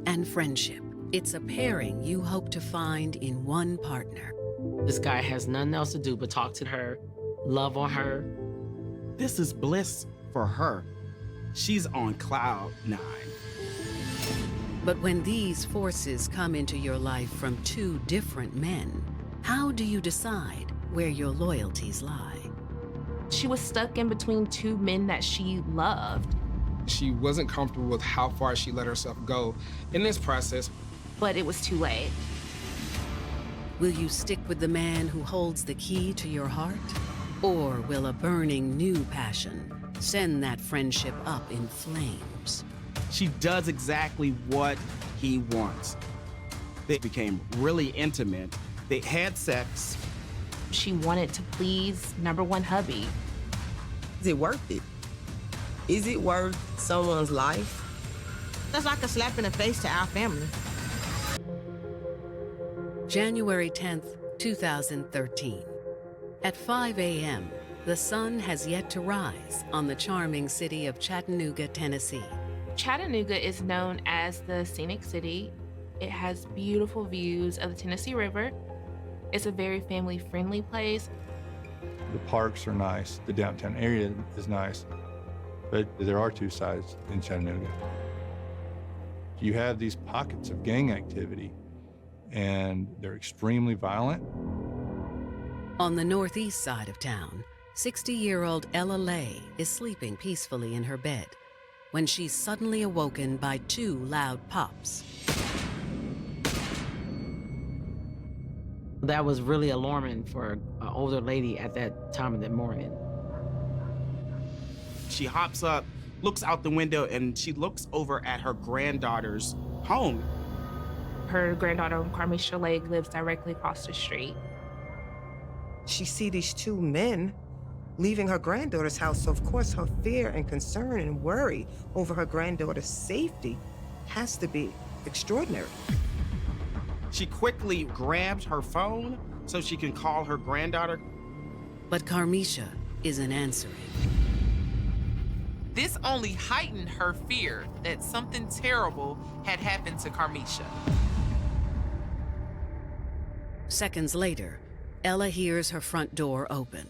and friendship. It's a pairing you hope to find in one partner. This guy has nothing else to do but talk to her, love on her. This is bliss for her. She's on cloud 9. But when these forces come into your life from two different men, how do you decide where your loyalties lie? She was stuck in between two men that she loved. She wasn't comfortable with how far she let herself go in this process. But it was too late. Will you stick with the man who holds the key to your heart? Or will a burning new passion send that friendship up in flames? She does exactly what he wants. They became really intimate. They had sex. She wanted to please number one hubby. Is it worth it? Is it worth someone's life? That's like a slap in the face to our family. January 10th, 2013. At 5 a.m., the sun has yet to rise on the charming city of Chattanooga, Tennessee. Chattanooga is known as the Scenic City. It has beautiful views of the Tennessee River. It's a very family-friendly place. The parks are nice, the downtown area is nice, but there are two sides in Chattanooga. You have these pockets of gang activity, and they're extremely violent. On the northeast side of town, 60-year-old Ella Lay is sleeping peacefully in her bed when she's suddenly awoken by two loud pops. That was really alarming for an older lady at that time of the morning. She hops up, looks out the window, and she looks over at her granddaughter's home. Her granddaughter, Carmisha Lake, lives directly across the street. She see these two men leaving her granddaughter's house, so of course her fear and concern and worry over her granddaughter's safety has to be extraordinary. She quickly grabs her phone so she can call her granddaughter. But Carmisha isn't answering. This only heightened her fear that something terrible had happened to Carmisha. Seconds later, Ella hears her front door open.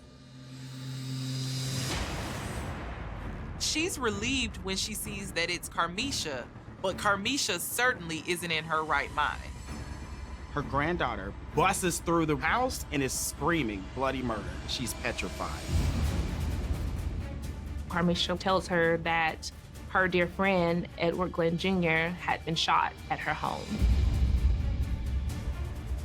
She's relieved when she sees that it's Carmisha, but Carmisha certainly isn't in her right mind. Her granddaughter busts through the house and is screaming bloody murder. She's petrified. Carmisha tells her that her dear friend, Edward Glenn Jr., had been shot at her home.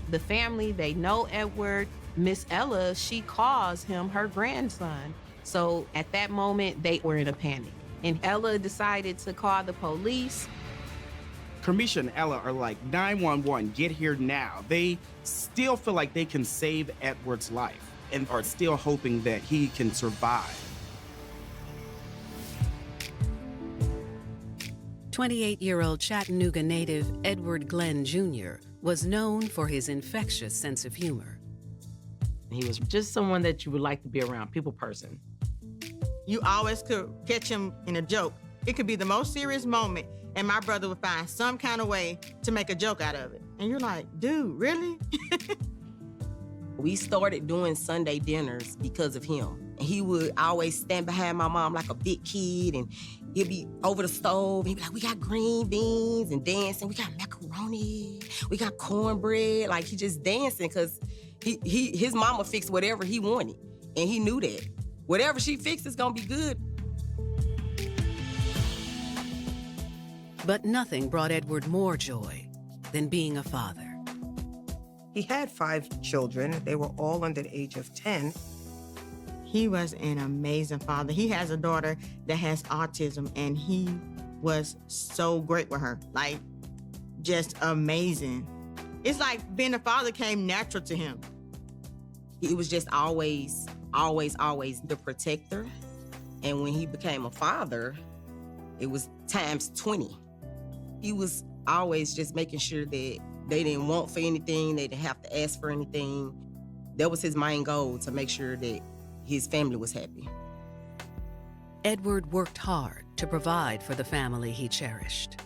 The family, they know Edward. Miss Ella, she calls him her grandson. So at that moment, they were in a panic. And Ella decided to call the police. Carmisha and Ella are like, 911, get here now. They still feel like they can save Edward's life and are still hoping that he can survive. 28-year-old Chattanooga native Edward Glenn Jr. was known for his infectious sense of humor. He was just someone that you would like to be around, people person. You always could catch him in a joke. It could be the most serious moment, and my brother would find some kind of way to make a joke out of it. And you're like, dude, really? We started doing Sunday dinners because of him. He would always stand behind my mom like a big kid, and he'd be over the stove. He'd be like, we got green beans and dancing. We got macaroni. We got cornbread. Like, he just dancing because his mama fixed whatever he wanted. And he knew that. Whatever she fixed is gonna be good. But nothing brought Edward more joy than being a father. He had 5 children. They were all under the age of 10. He was an amazing father. He has a daughter that has autism, and he was so great with her. Like, just amazing. It's like being a father came natural to him. He was just always the protector. And when he became a father, it was times 20. He was always just making sure that they didn't want for anything, they didn't have to ask for anything. That was his main goal, to make sure that his family was happy. Edward worked hard to provide for the family he cherished.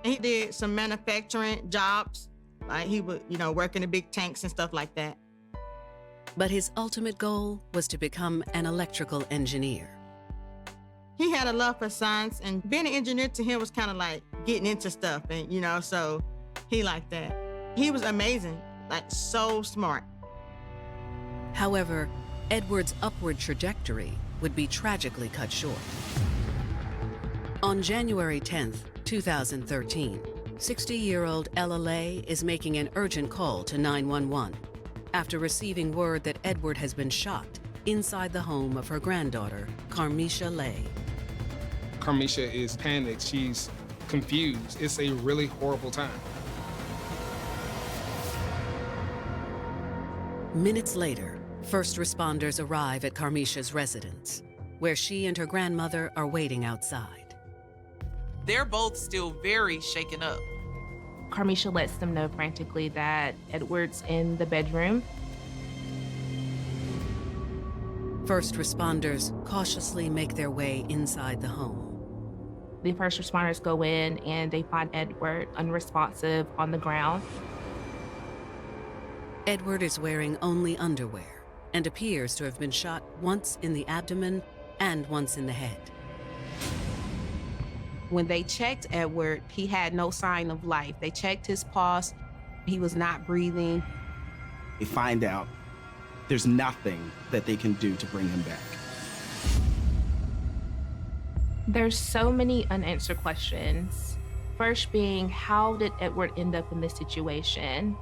He did some manufacturing jobs. Like he would, work in the big tanks and stuff like that. But his ultimate goal was to become an electrical engineer. He had a love for science, and being an engineer to him was kind of like getting into stuff, and so he liked that. He was amazing, like so smart. However, Edward's upward trajectory would be tragically cut short. On January 10th, 2013, 60-year-old Ella Lay is making an urgent call to 911 after receiving word that Edward has been shot inside the home of her granddaughter, Carmisha Lay. Carmisha is panicked. She's confused. It's a really horrible time. Minutes later, first responders arrive at Carmisha's residence, where she and her grandmother are waiting outside. They're both still very shaken up. Carmisha lets them know frantically that Edward's in the bedroom. First responders cautiously make their way inside the home. The first responders go in and they find Edward unresponsive on the ground. Edward is wearing only underwear and appears to have been shot once in the abdomen and once in the head. When they checked Edward, he had no sign of life. They checked his pulse. He was not breathing. They find out there's nothing that they can do to bring him back. There's so many unanswered questions. First being, how did Edward end up in this situation?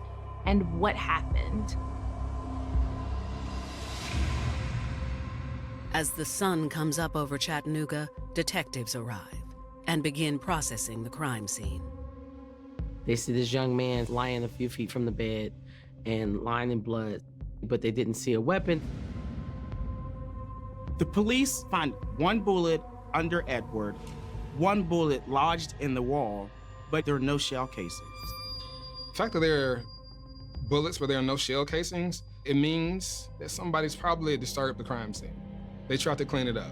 And what happened? As the sun comes up over Chattanooga, detectives arrive and begin processing the crime scene. They see this young man lying a few feet from the bed and lying in blood, but they didn't see a weapon. The police find one bullet under Edward, one bullet lodged in the wall, but there are no shell casings. The fact that there are bullets where there are no shell casings, it means that somebody's probably disturbed the crime scene. They tried to clean it up.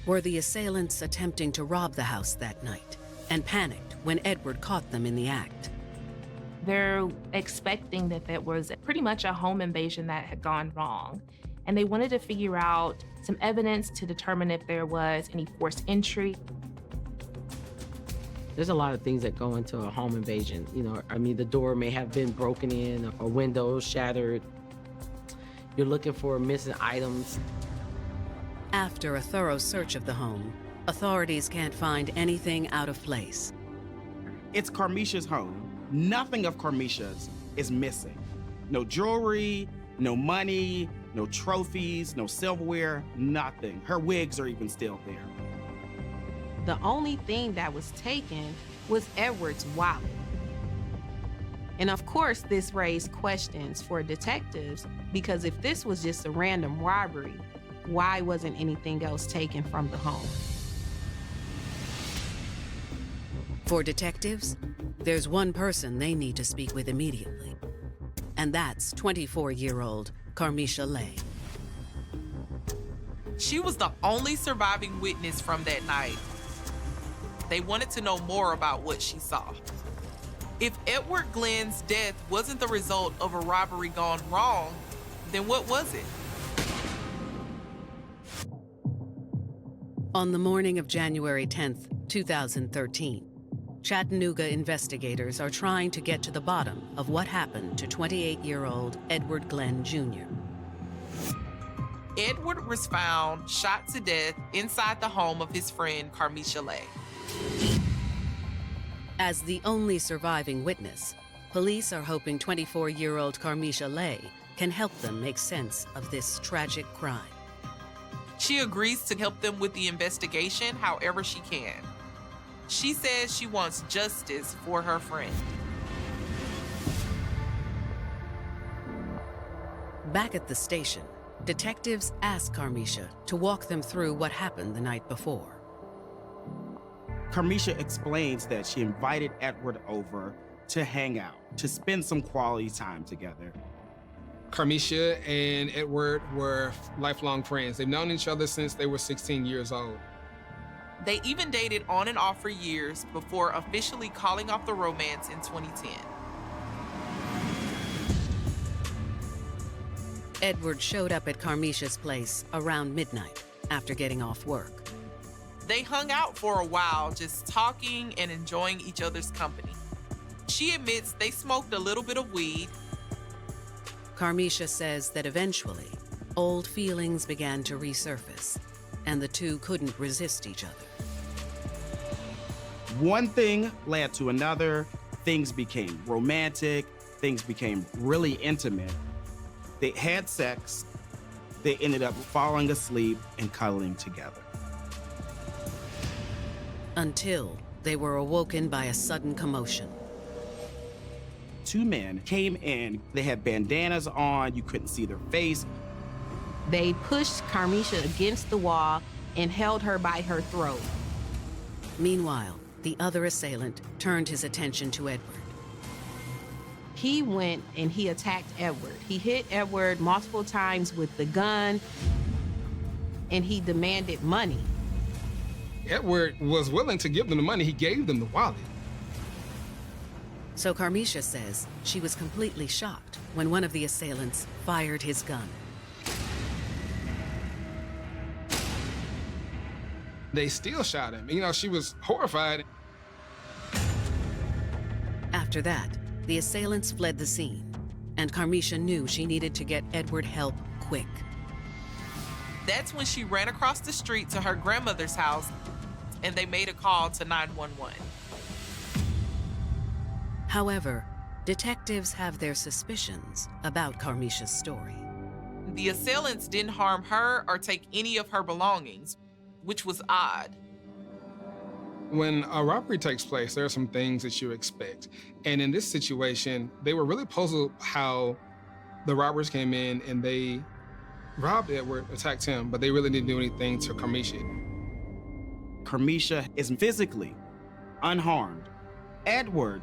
Were the assailants attempting to rob the house that night and panicked when Edward caught them in the act? They're expecting that there was pretty much a home invasion that had gone wrong. And they wanted to figure out some evidence to determine if there was any forced entry. There's a lot of things that go into a home invasion. The door may have been broken in or windows shattered. You're looking for missing items. After a thorough search of the home, authorities can't find anything out of place. It's Carmisha's home. Nothing of Carmisha's is missing. No jewelry, no money, no trophies, no silverware, nothing. Her wigs are even still there. The only thing that was taken was Edward's wallet. And of course, this raised questions for detectives, because if this was just a random robbery, why wasn't anything else taken from the home? For detectives, there's one person they need to speak with immediately, and that's 24-year-old Carmisha Lay. She was the only surviving witness from that night. They wanted to know more about what she saw. If Edward Glenn's death wasn't the result of a robbery gone wrong, then what was it? On the morning of January 10th, 2013, Chattanooga investigators are trying to get to the bottom of what happened to 28-year-old Edward Glenn Jr. Edward was found shot to death inside the home of his friend Carmisha Lay. As the only surviving witness, police are hoping 24-year-old Carmisha Lay can help them make sense of this tragic crime. She agrees to help them with the investigation however she can. She says she wants justice for her friend. Back at the station, detectives ask Carmisha to walk them through what happened the night before. Carmisha explains that she invited Edward over to hang out, to spend some quality time together. Carmisha and Edward were lifelong friends. They've known each other since they were 16 years old. They even dated on and off for years before officially calling off the romance in 2010. Edward showed up at Carmisha's place around midnight after getting off work. They hung out for a while, just talking and enjoying each other's company. She admits they smoked a little bit of weed. Carmisha says that eventually, old feelings began to resurface, and the two couldn't resist each other. One thing led to another. Things became romantic. Things became really intimate. They had sex. They ended up falling asleep and cuddling together. Until they were awoken by a sudden commotion. Two men came in. They had bandanas on. You couldn't see their face. They pushed Carmisha against the wall and held her by her throat. Meanwhile, the other assailant turned his attention to Edward. He went and he attacked Edward. He hit Edward multiple times with the gun, and he demanded money. Edward was willing to give them the money. He gave them the wallet. So Carmisha says she was completely shocked when one of the assailants fired his gun. They still shot him. You know, she was horrified. After that, the assailants fled the scene, and Carmisha knew she needed to get Edward help quick. That's when she ran across the street to her grandmother's house, and they made a call to 911. However, detectives have their suspicions about Carmisha's story. The assailants didn't harm her or take any of her belongings, which was odd. When a robbery takes place, there are some things that you expect. And in this situation, they were really puzzled how the robbers came in and they robbed Edward, attacked him, but they really didn't do anything to Carmisha. Carmisha is physically unharmed. Edward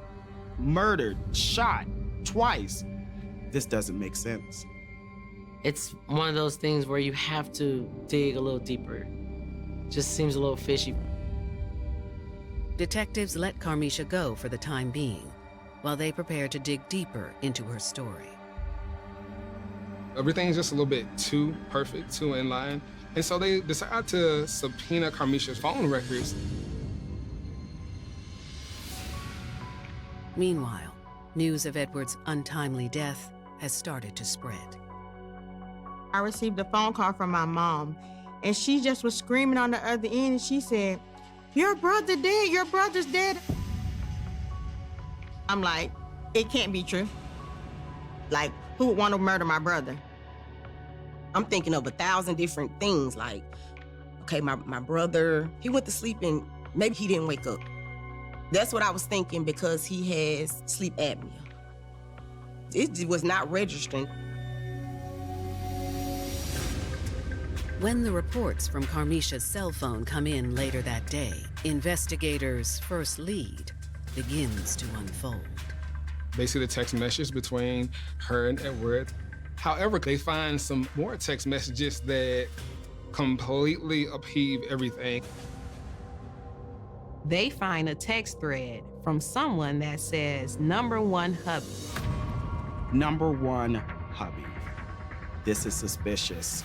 murdered, shot twice. This doesn't make sense. It's one of those things where you have to dig a little deeper. Just seems a little fishy. Detectives let Carmisha go for the time being, while they prepare to dig deeper into her story. Everything's just a little bit too perfect, too in line. And so they decide to subpoena Carmisha's phone records. Meanwhile, news of Edward's untimely death has started to spread. I received a phone call from my mom, and she just was screaming on the other end, and she said, "Your brother dead, your brother's dead." I'm like, it can't be true. Like, who would want to murder my brother? I'm thinking of 1,000 different things. Like, okay, my brother, he went to sleep and maybe he didn't wake up. That's what I was thinking because he has sleep apnea. It was not registering. When the reports from Carmisha's cell phone come in later that day, investigators' first lead begins to unfold. They see the text message between her and Edward. However, they find some more text messages that completely upheave everything. They find a text thread from someone that says, "#1 hubby." #1 hubby. This is suspicious.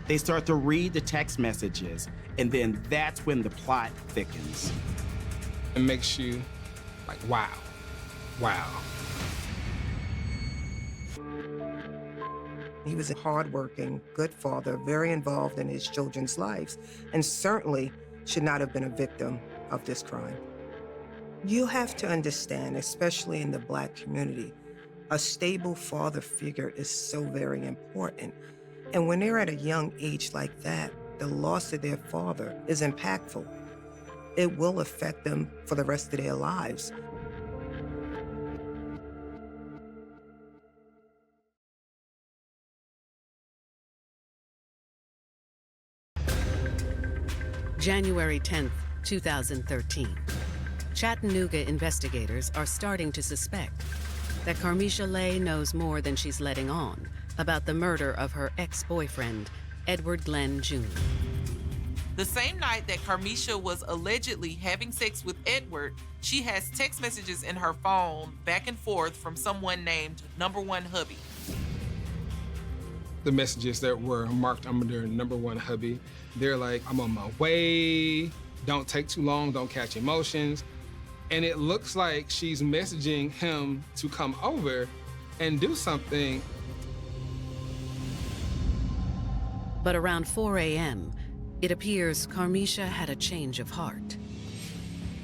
They start to read the text messages, and then that's when the plot thickens. It makes you like, wow. He was a hardworking, good father, very involved in his children's lives, and certainly should not have been a victim of this crime. You have to understand, especially in the Black community, a stable father figure is so very important. And when they're at a young age like that, the loss of their father is impactful. It will affect them for the rest of their lives. January 10th, 2013. Chattanooga investigators are starting to suspect that Carmisha Lay knows more than she's letting on about the murder of her ex-boyfriend, Edward Glenn Jr. The same night that Carmisha was allegedly having sex with Edward, she has text messages in her phone back and forth from someone named Number One Hubby. The messages that were marked under Number One Hubby, they're like, I'm on my way, don't take too long, don't catch emotions. And it looks like she's messaging him to come over and do something. But around 4 a.m., it appears Carmisha had a change of heart.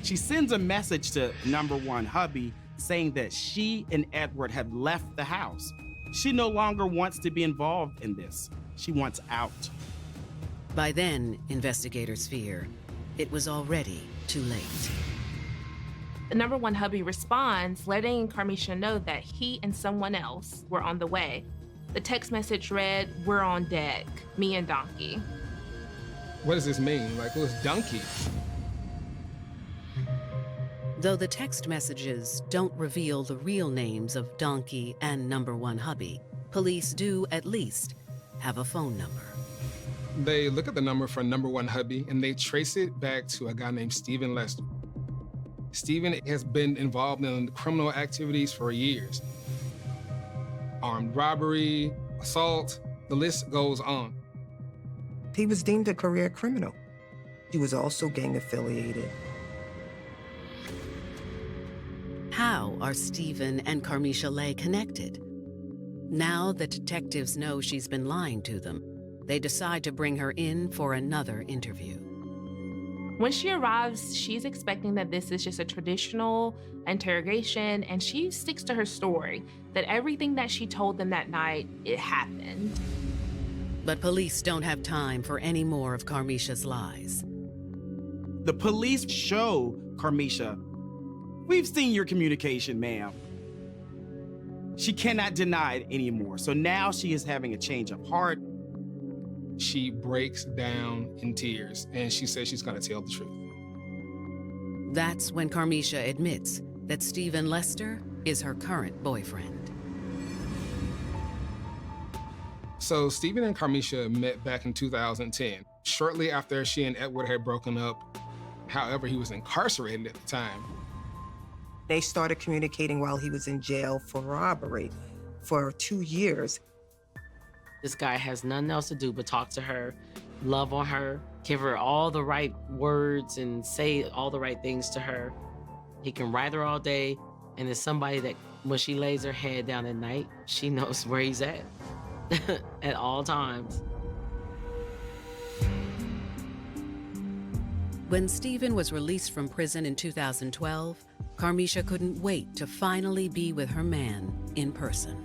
She sends a message to Number One Hubby saying that she and Edward have left the house. She no longer wants to be involved in this. She wants out. By then, investigators fear it was already too late. The Number One Hubby responds, letting Carmisha know that he and someone else were on the way. The text message read, "We're on deck, me and Donkey." What does this mean? Like, who's Donkey? Though the text messages don't reveal the real names of Donkey and Number One Hubby, police do at least have a phone number. They look at the number for Number One Hubby and they trace it back to a guy named Stephen Lester. Stephen has been involved in criminal activities for years. Armed robbery, assault, the list goes on. He was deemed a career criminal. He was also gang affiliated. How are Stephen and Carmisha Lay connected? Now that detectives know she's been lying to them, they decide to bring her in for another interview. When she arrives, she's expecting that this is just a traditional interrogation, and she sticks to her story, that everything that she told them that night, it happened. But police don't have time for any more of Carmisha's lies. The police show Carmisha, "We've seen your communication, ma'am." She cannot deny it anymore. So now she is having a change of heart. She breaks down in tears and she says she's gonna tell the truth. That's when Carmisha admits that Stephen Lester is her current boyfriend. So Stephen and Carmisha met back in 2010, shortly after she and Edward had broken up. However, he was incarcerated at the time. They started communicating while he was in jail for robbery for 2 years. This guy has nothing else to do but talk to her, love on her, give her all the right words and say all the right things to her. He can ride her all day, and it's somebody that when she lays her head down at night, she knows where he's at at all times. When Stephen was released from prison in 2012, Carmisha couldn't wait to finally be with her man in person.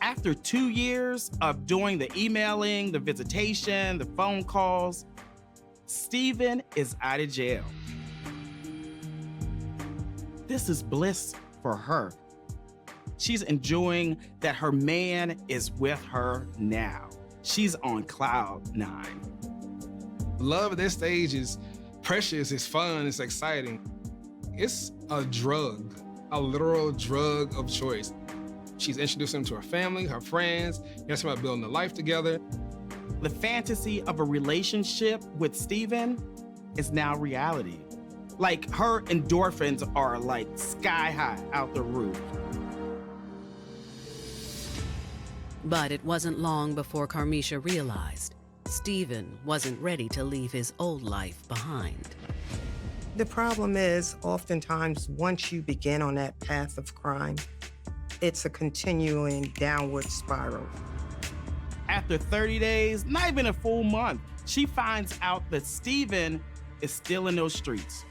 After 2 years of doing the emailing, the visitation, the phone calls, Stephen is out of jail. This is bliss for her. She's enjoying that her man is with her now. She's on cloud 9. Love at this stage is precious, it's fun, it's exciting. It's a drug, a literal drug of choice. She's introducing him to her family, her friends, yes, about building a life together. The fantasy of a relationship with Stephen is now reality. Like, her endorphins are like sky high out the roof. But it wasn't long before Carmisha realized Stephen wasn't ready to leave his old life behind. The problem is, oftentimes, once you begin on that path of crime, it's a continuing downward spiral. After 30 days, not even a full month, she finds out that Stephen is still in those streets.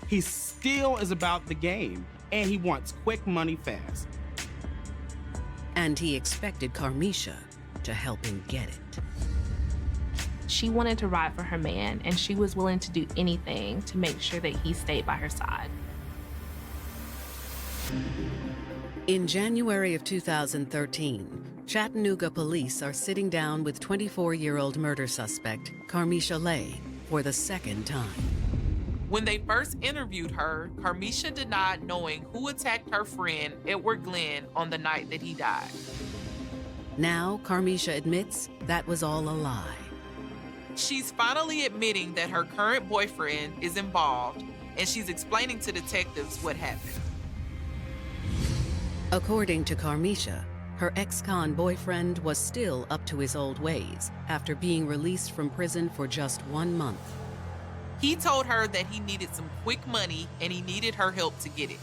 He still is about the game, and he wants quick money fast. And he expected Carmisha to help him get it. She wanted to ride for her man, and she was willing to do anything to make sure that he stayed by her side. In January of 2013, Chattanooga police are sitting down with 24-year-old murder suspect Carmisha Lay for the second time. When they first interviewed her, Carmisha denied knowing who attacked her friend, Edward Glenn, on the night that he died. Now, Carmisha admits that was all a lie. She's finally admitting that her current boyfriend is involved, and she's explaining to detectives what happened. According to Carmisha, her ex-con boyfriend was still up to his old ways after being released from prison for just 1 month. He told her that he needed some quick money and he needed her help to get it.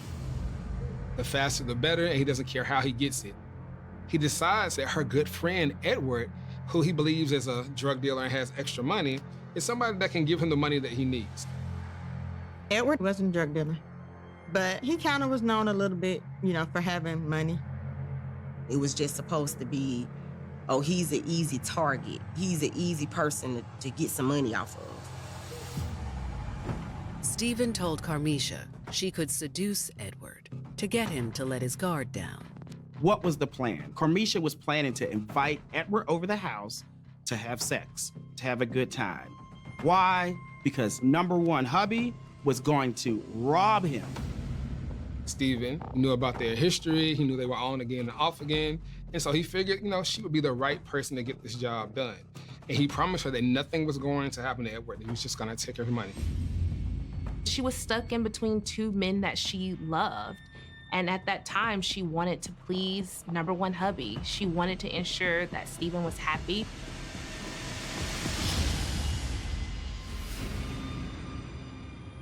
The faster the better, and he doesn't care how he gets it. He decides that her good friend, Edward, who he believes is a drug dealer and has extra money, is somebody that can give him the money that he needs. Edward wasn't a drug dealer, but he kind of was known a little bit, for having money. It was just supposed to be, oh, he's an easy target. He's an easy person to get some money off of. Stephen told Carmisha she could seduce Edward to get him to let his guard down. What was the plan? Carmisha was planning to invite Edward over the house to have sex, to have a good time. Why? Because number one hubby was going to rob him. Stephen knew about their history. He knew they were on again and off again. And so he figured, she would be the right person to get this job done. And he promised her that nothing was going to happen to Edward. He was just going to take her money. She was stuck in between two men that she loved. And at that time, she wanted to please number one hubby. She wanted to ensure that Stephen was happy.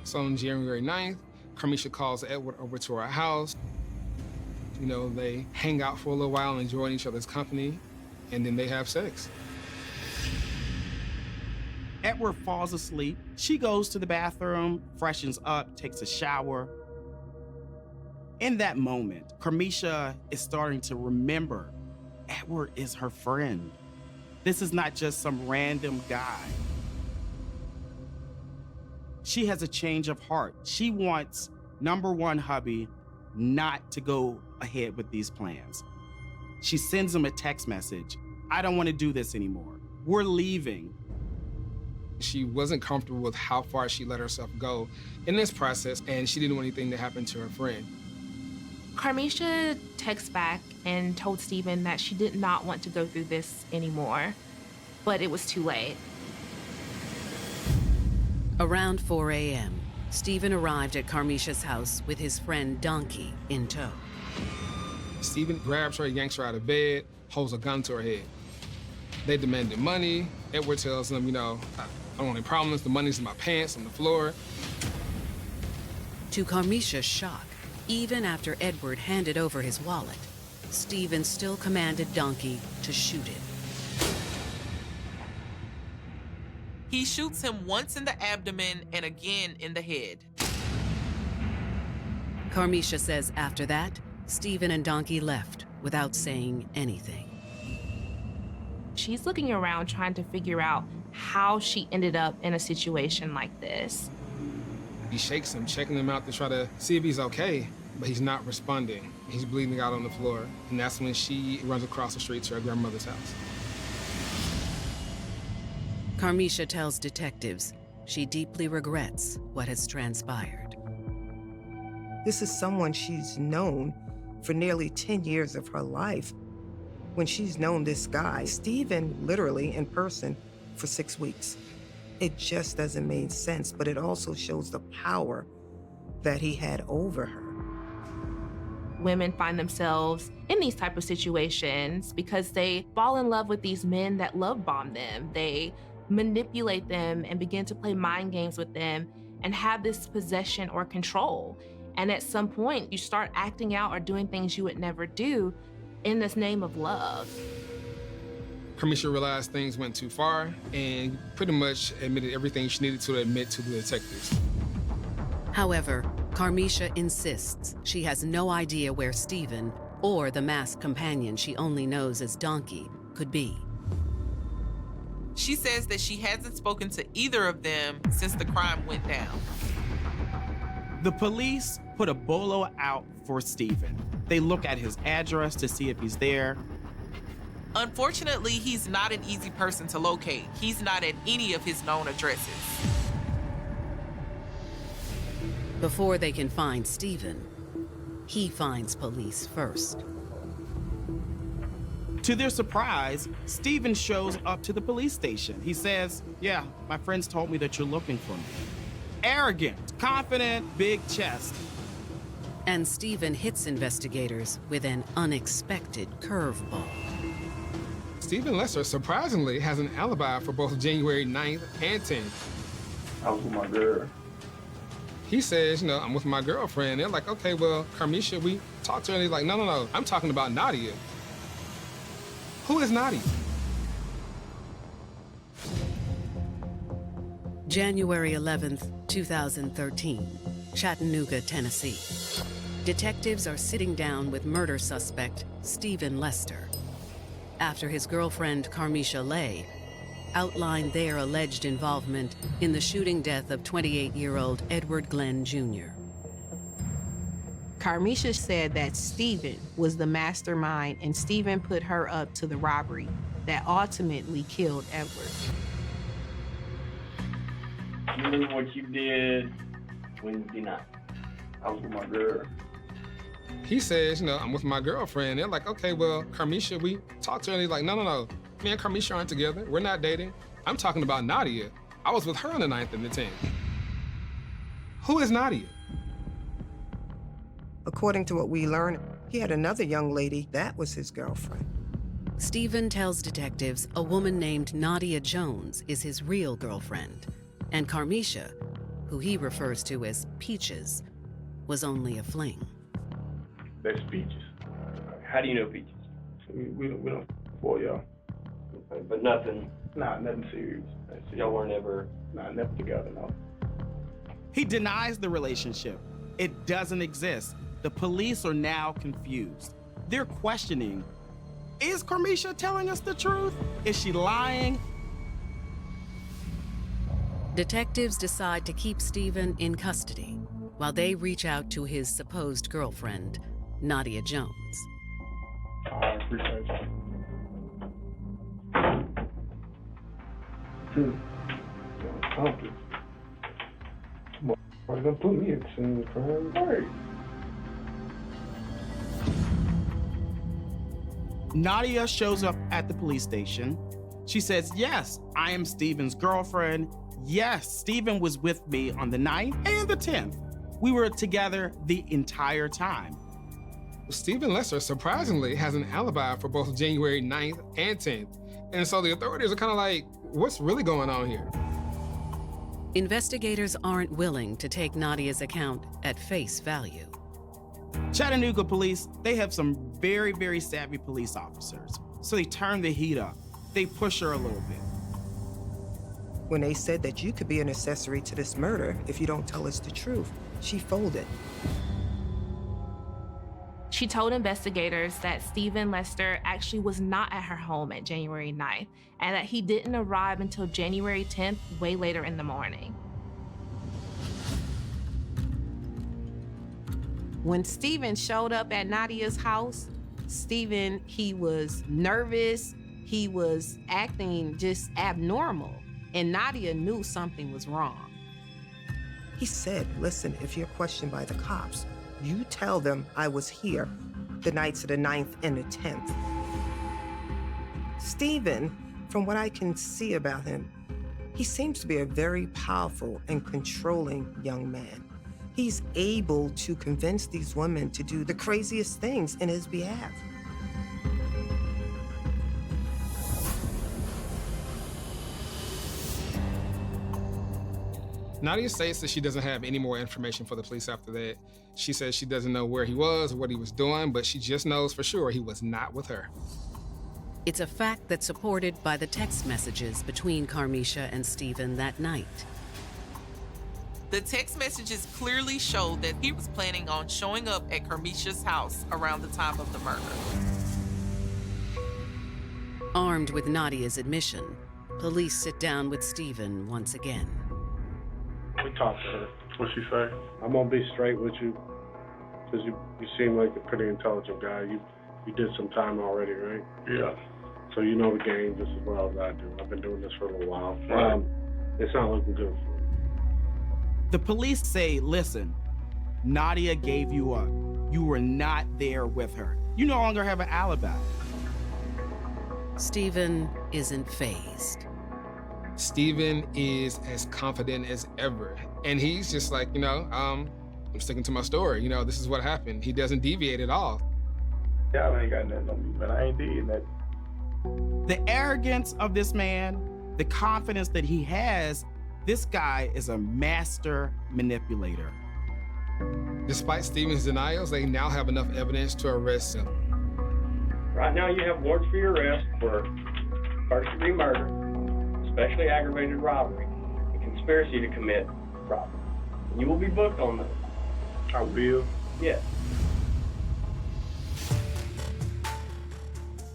So on January 9th, Carmisha calls Edward over to her house. They hang out for a little while, enjoying each other's company, and then they have sex. Edward falls asleep. She goes to the bathroom, freshens up, takes a shower. In that moment, Carmisha is starting to remember Edward is her friend. This is not just some random guy. She has a change of heart. She wants number one hubby not to go ahead with these plans. She sends him a text message. I don't want to do this anymore. We're leaving. She wasn't comfortable with how far she let herself go in this process, and she didn't want anything to happen to her friend. Carmisha texted back and told Stephen that she did not want to go through this anymore, but it was too late. Around 4 a.m., Stephen arrived at Carmisha's house with his friend Donkey in tow. Stephen grabs her, yanks her out of bed, holds a gun to her head. They demanded money. Edward tells them, I don't want any problems. The money's in my pants, on the floor. To Carmisha's shock, even after Edward handed over his wallet, Stephen still commanded Donkey to shoot him. He shoots him once in the abdomen and again in the head. Carmisha says after that, Stephen and Donkey left without saying anything. She's looking around trying to figure out how she ended up in a situation like this. He shakes him, checking him out to try to see if he's okay, but he's not responding. He's bleeding out on the floor, and that's when she runs across the street to her grandmother's house. Carmisha tells detectives she deeply regrets what has transpired. This is someone she's known for nearly 10 years of her life. When she's known this guy, Stephen, literally in person, for 6 weeks. It just doesn't make sense, but it also shows the power that he had over her. Women find themselves in these type of situations because they fall in love with these men that love bomb them. They manipulate them and begin to play mind games with them and have this possession or control. And at some point, you start acting out or doing things you would never do in this name of love. Carmisha realized things went too far and pretty much admitted everything she needed to admit to the detectives. However, Carmisha insists she has no idea where Stephen or the masked companion she only knows as Donkey could be. She says that she hasn't spoken to either of them since the crime went down. The police put a bolo out for Stephen. They look at his address to see if he's there. Unfortunately, he's not an easy person to locate. He's not at any of his known addresses. Before they can find Stephen, he finds police first. To their surprise, Steven shows up to the police station. He says, yeah, my friends told me that you're looking for me. Arrogant, confident, big chest. And Steven hits investigators with an unexpected curveball. Stephen Lester surprisingly has an alibi for both January 9th and 10th. I was with my girl. He says, I'm with my girlfriend. They're like, okay, well, Carmisha, we talked to her. And he's like, no, I'm talking about Nadia. Who is Nadia? January 11th, 2013, Chattanooga, Tennessee. Detectives are sitting down with murder suspect Stephen Lester after his girlfriend Carmisha Lay outlined their alleged involvement in the shooting death of 28-year-old Edward Glenn Jr. Carmisha said that Stephen was the mastermind and Stephen put her up to the robbery that ultimately killed Edward. You knew what you did when you did not. I was with my girl. He says, I'm with my girlfriend. They're like, okay, well, Carmisha, we talked to her. And he's like, no. Me and Carmisha aren't together. We're not dating. I'm talking about Nadia. I was with her on the 9th and the 10th. Who is Nadia? According to what we learned, he had another young lady that was his girlfriend. Stephen tells detectives a woman named Nadia Jones is his real girlfriend, and Carmisha, who he refers to as Peaches, was only a fling. That's Peaches. How do you know Peaches? We don't for y'all. Okay, but nothing. Nah, nothing serious. Y'all weren't ever. Nah, never together. No. He denies the relationship. It doesn't exist. The police are now confused. They're questioning, is Carmisha telling us the truth? Is she lying? Detectives decide to keep Stephen in custody while they reach out to his supposed girlfriend, Nadia Jones. I appreciate you. Why gonna put me in some crime? Right. Nadia shows up at the police station. She says, yes, I am Stephen's girlfriend. Yes, Stephen was with me on the 9th and the 10th. We were together the entire time. Stephen Lester surprisingly has an alibi for both January 9th and 10th. And so the authorities are kind of like, what's really going on here? Investigators aren't willing to take Nadia's account at face value. Chattanooga police, they have some very, very savvy police officers. So they turn the heat up. They push her a little bit. When they said that you could be an accessory to this murder if you don't tell us the truth, she folded. She told investigators that Stephen Lester actually was not at her home at January 9th and that he didn't arrive until January 10th, way later in the morning. When Stephen showed up at Nadia's house, Stephen, he was nervous, he was acting just abnormal, and Nadia knew something was wrong. He said, listen, if you're questioned by the cops, you tell them I was here the nights of the 9th and the 10th. Stephen, from what I can see about him, he seems to be a very powerful and controlling young man. He's able to convince these women to do the craziest things in his behalf. Nadia states that she doesn't have any more information for the police after that. She says she doesn't know where he was or what he was doing, but she just knows for sure he was not with her. It's a fact that's supported by the text messages between Carmisha and Stephen that night. The text messages clearly showed that he was planning on showing up at Carmisha's house around the time of the murder. Armed with Nadia's admission, police sit down with Stephen once again. We talked to her. What'd she say? I'm gonna be straight with you, because you seem like a pretty intelligent guy. You did some time already, right? Yeah. So you know the game just as well as I do. I've been doing this for a little while. Right. It's not looking good for you. The police say, listen, Nadia gave you up. You were not there with her. You no longer have an alibi. Stephen isn't fazed. Stephen is as confident as ever. And he's just like, I'm sticking to my story. This is what happened. He doesn't deviate at all. Y'all ain't got nothing on me, man. I ain't did nothing. The arrogance of this man, the confidence that he has, this guy is a master manipulator. Despite Stephen's denials, they now have enough evidence to arrest him. Right now, you have warrants for your arrest for first-degree murder, especially aggravated robbery, and conspiracy to commit robbery. And you will be booked on those. I will? Yes.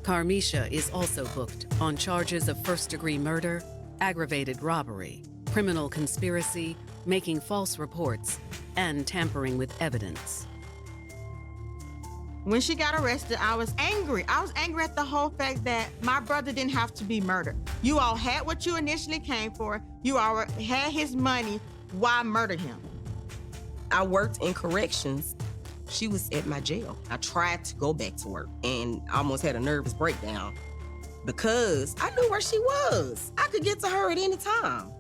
Carmisha is also booked on charges of first-degree murder, aggravated robbery, criminal conspiracy, making false reports, and tampering with evidence. When she got arrested, I was angry. I was angry at the whole fact that my brother didn't have to be murdered. You all had what you initially came for. You all had his money. Why murder him? I worked in corrections. She was at my jail. I tried to go back to work and almost had a nervous breakdown because I knew where she was. I could get to her at any time.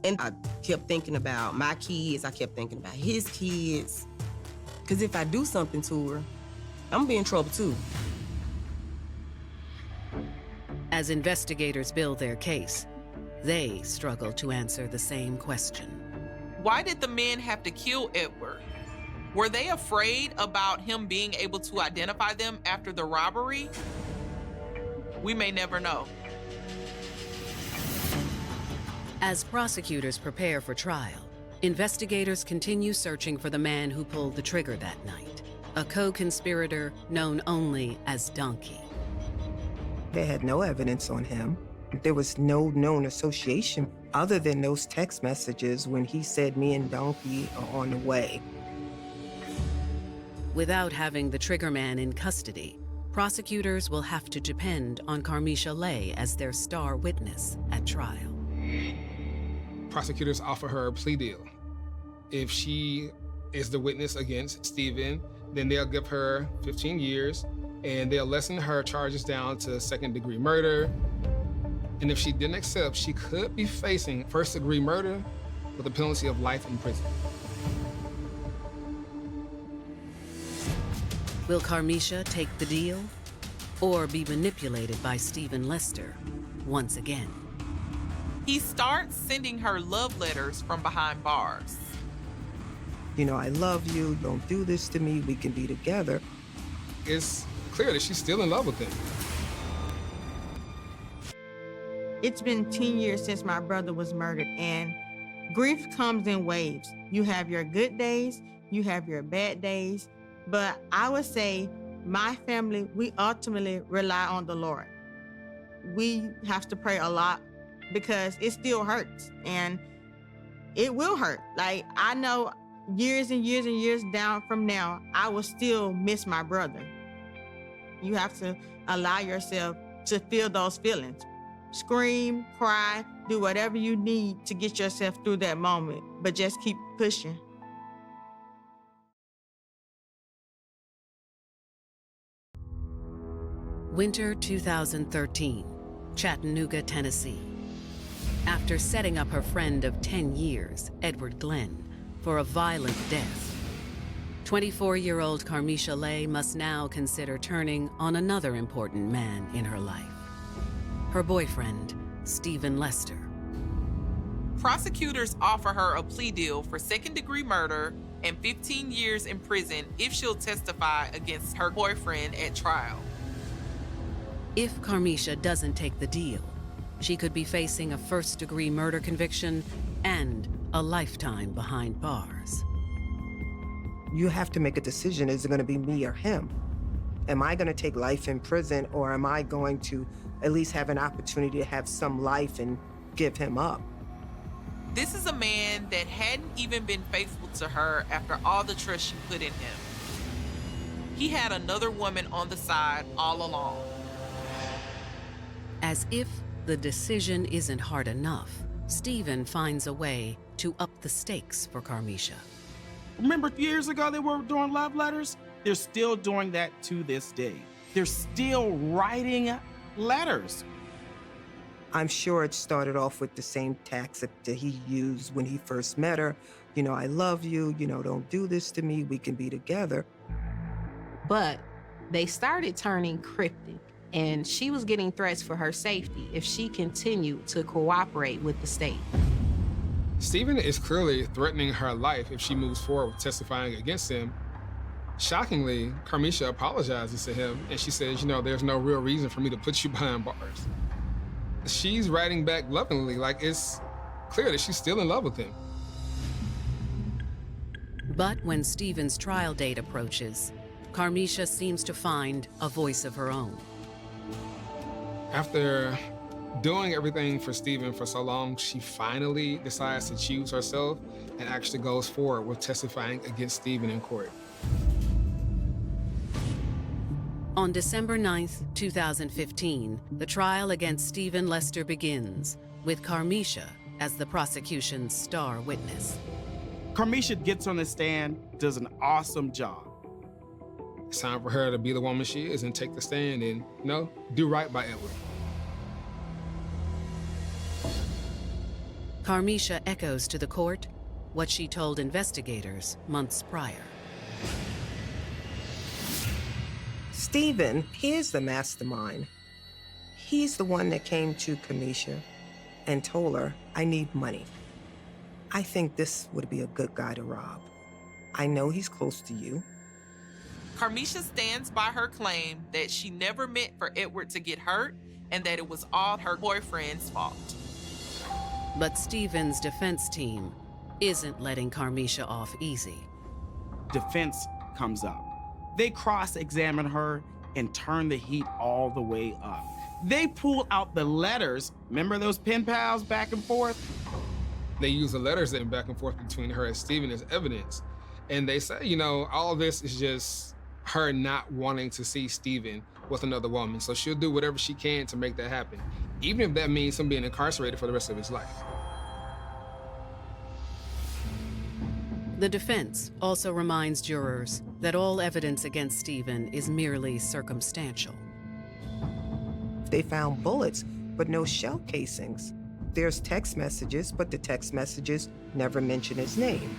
And I kept thinking about my kids. I kept thinking about his kids. Because if I do something to her, I'm gonna be in trouble too. As investigators build their case, they struggle to answer the same question. Why did the men have to kill Edward? Were they afraid about him being able to identify them after the robbery? We may never know. As prosecutors prepare for trial, investigators continue searching for the man who pulled the trigger that night, a co-conspirator known only as Donkey. They had no evidence on him. There was no known association other than those text messages when he said me and Donkey are on the way. Without having the trigger man in custody, prosecutors will have to depend on Carmisha Lay as their star witness at trial. Prosecutors offer her a plea deal. If she is the witness against Stephen, then they'll give her 15 years and they'll lessen her charges down to second-degree murder. And if she didn't accept, she could be facing first-degree murder with a penalty of life in prison. Will Carmisha take the deal or be manipulated by Stephen Lester once again? He starts sending her love letters from behind bars. I love you, don't do this to me, we can be together. It's clear that she's still in love with him. It's been 10 years since my brother was murdered, and grief comes in waves. You have your good days, you have your bad days, but I would say my family, we ultimately rely on the Lord. We have to pray a lot because it still hurts, and it will hurt. Like, I know years and years and years down from now, I will still miss my brother. You have to allow yourself to feel those feelings. Scream, cry, do whatever you need to get yourself through that moment, but just keep pushing. Winter 2013, Chattanooga, Tennessee. After setting up her friend of 10 years, Edward Glenn, for a violent death, 24-year-old Carmisha Lay must now consider turning on another important man in her life, her boyfriend, Stephen Lester. Prosecutors offer her a plea deal for second-degree murder and 15 years in prison if she'll testify against her boyfriend at trial. If Carmisha doesn't take the deal, she could be facing a first-degree murder conviction and a lifetime behind bars. You have to make a decision. Is it going to be me or him? Am I going to take life in prison, or am I going to at least have an opportunity to have some life and give him up? This is a man that hadn't even been faithful to her after all the trust she put in him. He had another woman on the side all along. As if the decision isn't hard enough, Stephen finds a way to up the stakes for Carmisha. Remember years ago they were doing love letters? They're still doing that to this day. They're still writing letters. I'm sure it started off with the same tactic that he used when he first met her. You know, I love you, you know, don't do this to me, we can be together. But they started turning cryptic, and she was getting threats for her safety if she continued to cooperate with the state. Stephen is clearly threatening her life if she moves forward with testifying against him. Shockingly, Carmisha apologizes to him, and she says, you know, there's no real reason for me to put you behind bars. She's writing back lovingly, like it's clear that she's still in love with him. But when Stephen's trial date approaches, Carmisha seems to find a voice of her own. After doing everything for Stephen for so long, she finally decides to choose herself and actually goes forward with testifying against Stephen in court. On December 9th, 2015, the trial against Stephen Lester begins, with Carmisha as the prosecution's star witness. Carmisha gets on the stand, does an awesome job. It's time for her to be the woman she is and take the stand and, you know, do right by Edward. Carmisha echoes to the court what she told investigators months prior. Stephen, he is the mastermind. He's the one that came to Carmisha and told her, I need money. I think this would be a good guy to rob. I know he's close to you. Carmisha stands by her claim that she never meant for Edward to get hurt and that it was all her boyfriend's fault. But Stephen's defense team isn't letting Carmisha off easy. Defense comes up. They cross-examine her and turn the heat all the way up. They pull out the letters. Remember those pen pals back and forth? They use the letters that back and forth between her and Stephen as evidence. And they say, you know, all of this is just her not wanting to see Stephen with another woman. So she'll do whatever she can to make that happen, even if that means him being incarcerated for the rest of his life. The defense also reminds jurors that all evidence against Stephen is merely circumstantial. They found bullets, but no shell casings. There's text messages, but the text messages never mention his name.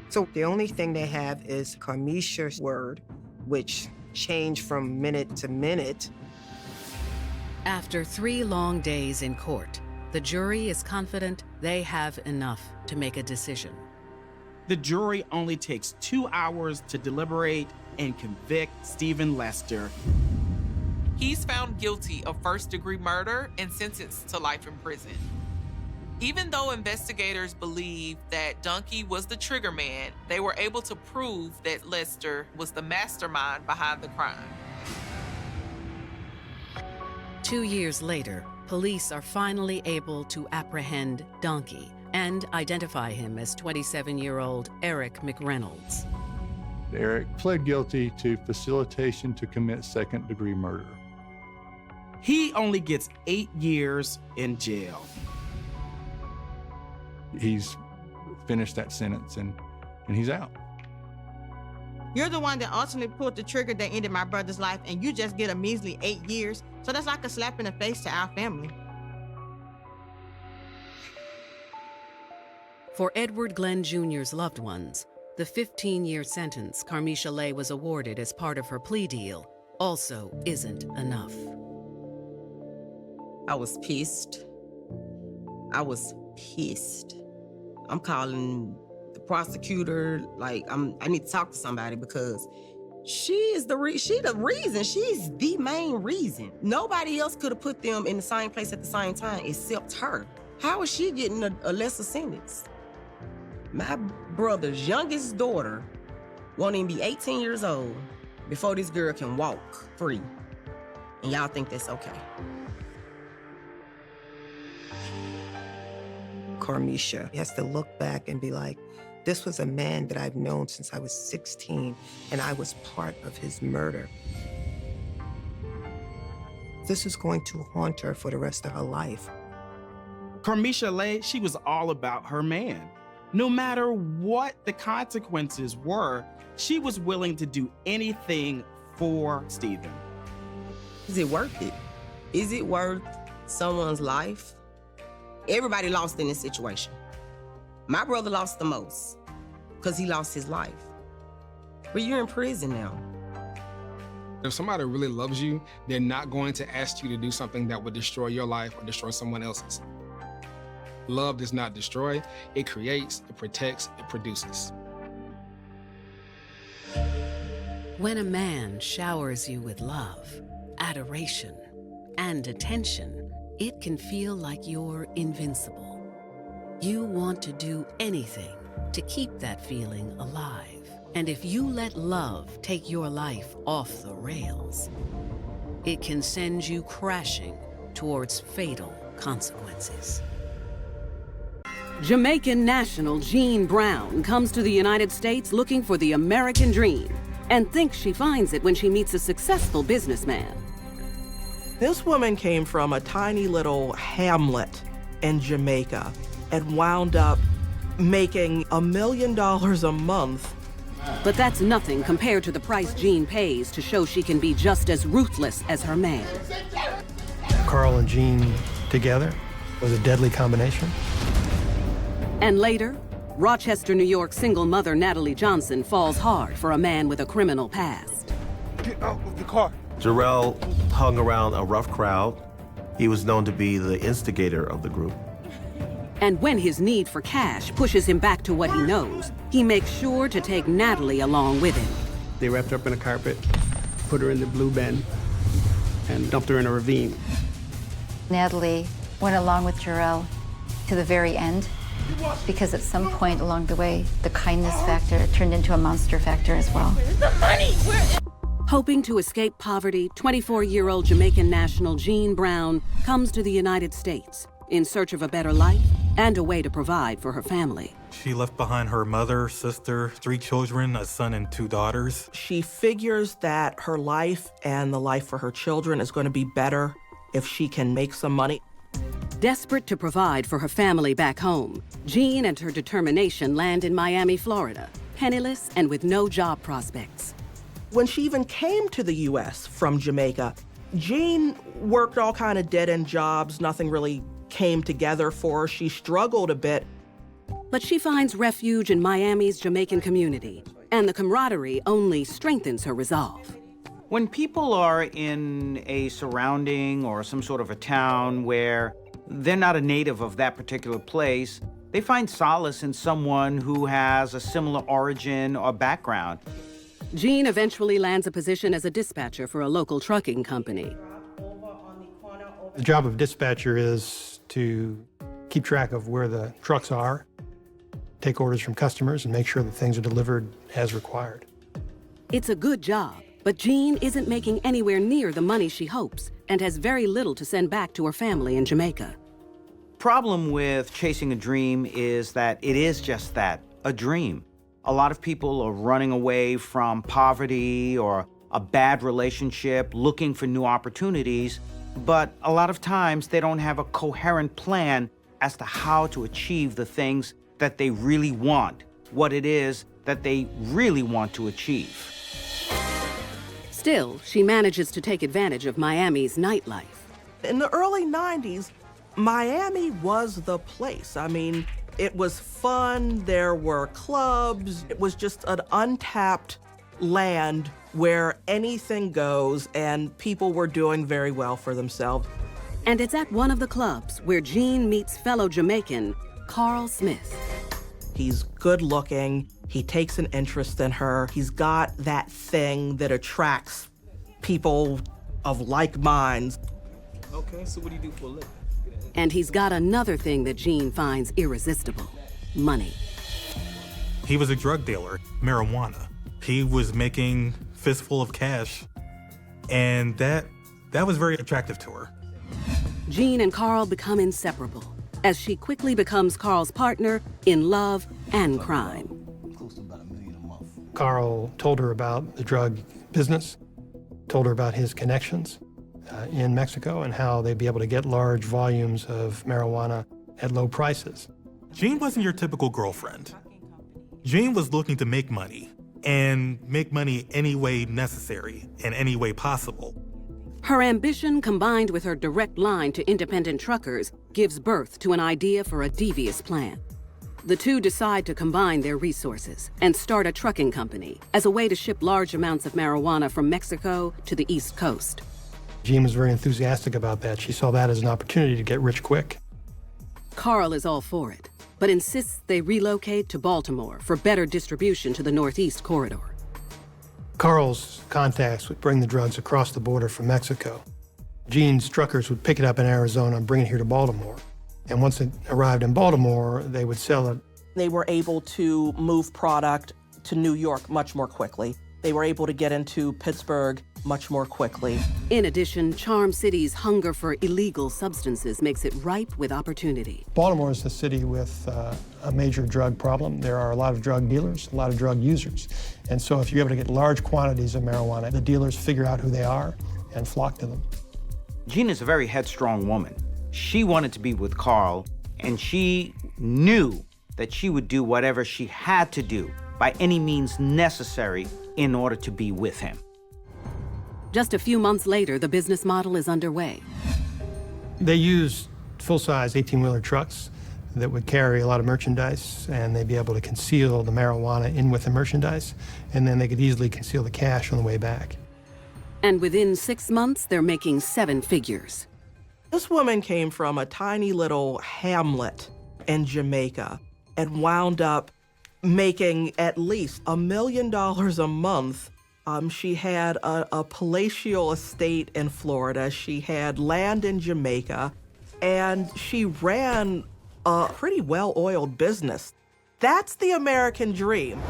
So the only thing they have is Carmisha's word, which changed from minute to minute. After 3 long days in court, the jury is confident they have enough to make a decision. The jury only takes 2 hours to deliberate and convict Stephen Lester. He's found guilty of first-degree murder and sentenced to life in prison. Even though investigators believe that Donkey was the trigger man, they were able to prove that Lester was the mastermind behind the crime. 2 years later, police are finally able to apprehend Donkey and identify him as 27-year-old Eric McReynolds. Eric pled guilty to facilitation to commit second-degree murder. He only gets 8 years in jail. He's finished that sentence and he's out. You're the one that ultimately pulled the trigger that ended my brother's life, and you just get a measly 8 years. So that's like a slap in the face to our family. For Edward Glenn Jr.'s loved ones, the 15-year sentence Carmisha Lay was awarded as part of her plea deal also isn't enough. I was pissed. I'm calling the prosecutor, like I need to talk to somebody because she's the reason. She's the main reason. Nobody else could have put them in the same place at the same time except her. How is she getting a lesser sentence? My brother's youngest daughter won't even be 18 years old before this girl can walk free. And y'all think that's okay? Carmisha has to look back and be like, this was a man that I've known since I was 16, and I was part of his murder. This is going to haunt her for the rest of her life. Carmisha Lay, she was all about her man. No matter what the consequences were, she was willing to do anything for Stephen. Is it worth it? Is it worth someone's life? Everybody lost in this situation. My brother lost the most because he lost his life. But you're in prison now. If somebody really loves you, they're not going to ask you to do something that would destroy your life or destroy someone else's. Love does not destroy, it creates, it protects, it produces. When a man showers you with love, adoration, and attention, it can feel like you're invincible. You want to do anything to keep that feeling alive. And if you let love take your life off the rails, it can send you crashing towards fatal consequences. Jamaican national Jean Brown comes to the United States looking for the American dream and thinks she finds it when she meets a successful businessman. This woman came from a tiny little hamlet in Jamaica and wound up making $1 million a month. But that's nothing compared to the price Jean pays to show she can be just as ruthless as her man. Carl and Jean together was a deadly combination. And later, Rochester, New York single mother Natalie Johnson falls hard for a man with a criminal past. Get out of the car. Jarrell hung around a rough crowd. He was known to be the instigator of the group. And when his need for cash pushes him back to what he knows, he makes sure to take Natalie along with him. They wrapped her up in a carpet, put her in the blue bin, and dumped her in a ravine. Natalie went along with Jarrell to the very end, because at some point along the way, the kindness factor turned into a monster factor as well. Where's the money? Hoping to escape poverty, 24-year-old Jamaican national Jean Brown comes to the United States in search of a better life and a way to provide for her family. She left behind her mother, sister, 3 children, a son and 2 daughters. She figures that her life and the life for her children is going to be better if she can make some money. Desperate to provide for her family back home, Jean and her determination land in Miami, Florida, penniless and with no job prospects. When she even came to the U.S. from Jamaica, Jean worked all kind of dead-end jobs. Nothing really came together for her. She struggled a bit. But she finds refuge in Miami's Jamaican community, and the camaraderie only strengthens her resolve. When people are in a surrounding or some sort of a town where they're not a native of that particular place, they find solace in someone who has a similar origin or background. Jean eventually lands a position as a dispatcher for a local trucking company. The job of dispatcher is to keep track of where the trucks are, take orders from customers, and make sure that things are delivered as required. It's a good job, but Jean isn't making anywhere near the money she hopes and has very little to send back to her family in Jamaica. Problem with chasing a dream is that it is just that, a dream. A lot of people are running away from poverty or a bad relationship, looking for new opportunities, but a lot of times they don't have a coherent plan as to how to achieve the things that they really want, what it is that they really want to achieve. Still, she manages to take advantage of Miami's nightlife. In the early 90s, Miami was the place. I mean, it was fun, there were clubs, it was just an untapped land where anything goes, and people were doing very well for themselves. And it's at one of the clubs where Jean meets fellow Jamaican Carl Smith. He's good looking, he takes an interest in her, he's got that thing that attracts people of like minds. Okay, so what do you do for a living? And he's got another thing that Jean finds irresistible: money. He was a drug dealer, marijuana. He was making fistful of cash, and that was very attractive to her. Jean and Carl become inseparable as she quickly becomes Carl's partner in love and crime. Carl told her about the drug business, told her about his connections in Mexico and how they'd be able to get large volumes of marijuana at low prices. Jean wasn't your typical girlfriend. Jean was looking to make money, and make money any way necessary and any way possible. Her ambition, combined with her direct line to independent truckers, gives birth to an idea for a devious plan. The two decide to combine their resources and start a trucking company as a way to ship large amounts of marijuana from Mexico to the East Coast. Jean was very enthusiastic about that. She saw that as an opportunity to get rich quick. Carl is all for it, but insists they relocate to Baltimore for better distribution to the Northeast corridor. Carl's contacts would bring the drugs across the border from Mexico. Jean's truckers would pick it up in Arizona and bring it here to Baltimore. And once it arrived in Baltimore, they would sell it. They were able to move product to New York much more quickly. They were able to get into Pittsburgh much more quickly. In addition, Charm City's hunger for illegal substances makes it ripe with opportunity. Baltimore is a city with a major drug problem. There are a lot of drug dealers, a lot of drug users. And so if you're able to get large quantities of marijuana, the dealers figure out who they are and flock to them. Jean is a very headstrong woman. She wanted to be with Carl, and she knew that she would do whatever she had to do by any means necessary in order to be with him. Just a few months later, the business model is underway. They used full-size 18-wheeler trucks that would carry a lot of merchandise, and they'd be able to conceal the marijuana in with the merchandise, and then they could easily conceal the cash on the way back. And within 6 months, they're making 7 figures. This woman came from a tiny little hamlet in Jamaica and wound up making at least $1 million a month. She had a palatial estate in Florida. She had land in Jamaica, and she ran a pretty well-oiled business. That's the American dream.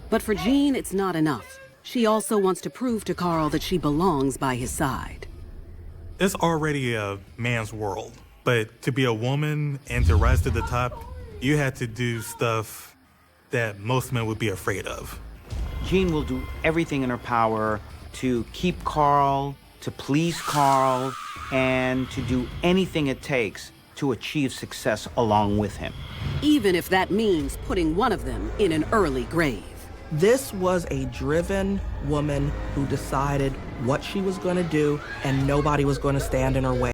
But for Jean, it's not enough. She also wants to prove to Carl that she belongs by his side. It's already a man's world, but to be a woman and to rise to the top, you had to do stuff that most men would be afraid of. Jean will do everything in her power to keep Carl, to please Carl, and to do anything it takes to achieve success along with him. Even if that means putting one of them in an early grave. This was a driven woman who decided what she was going to do, and nobody was going to stand in her way.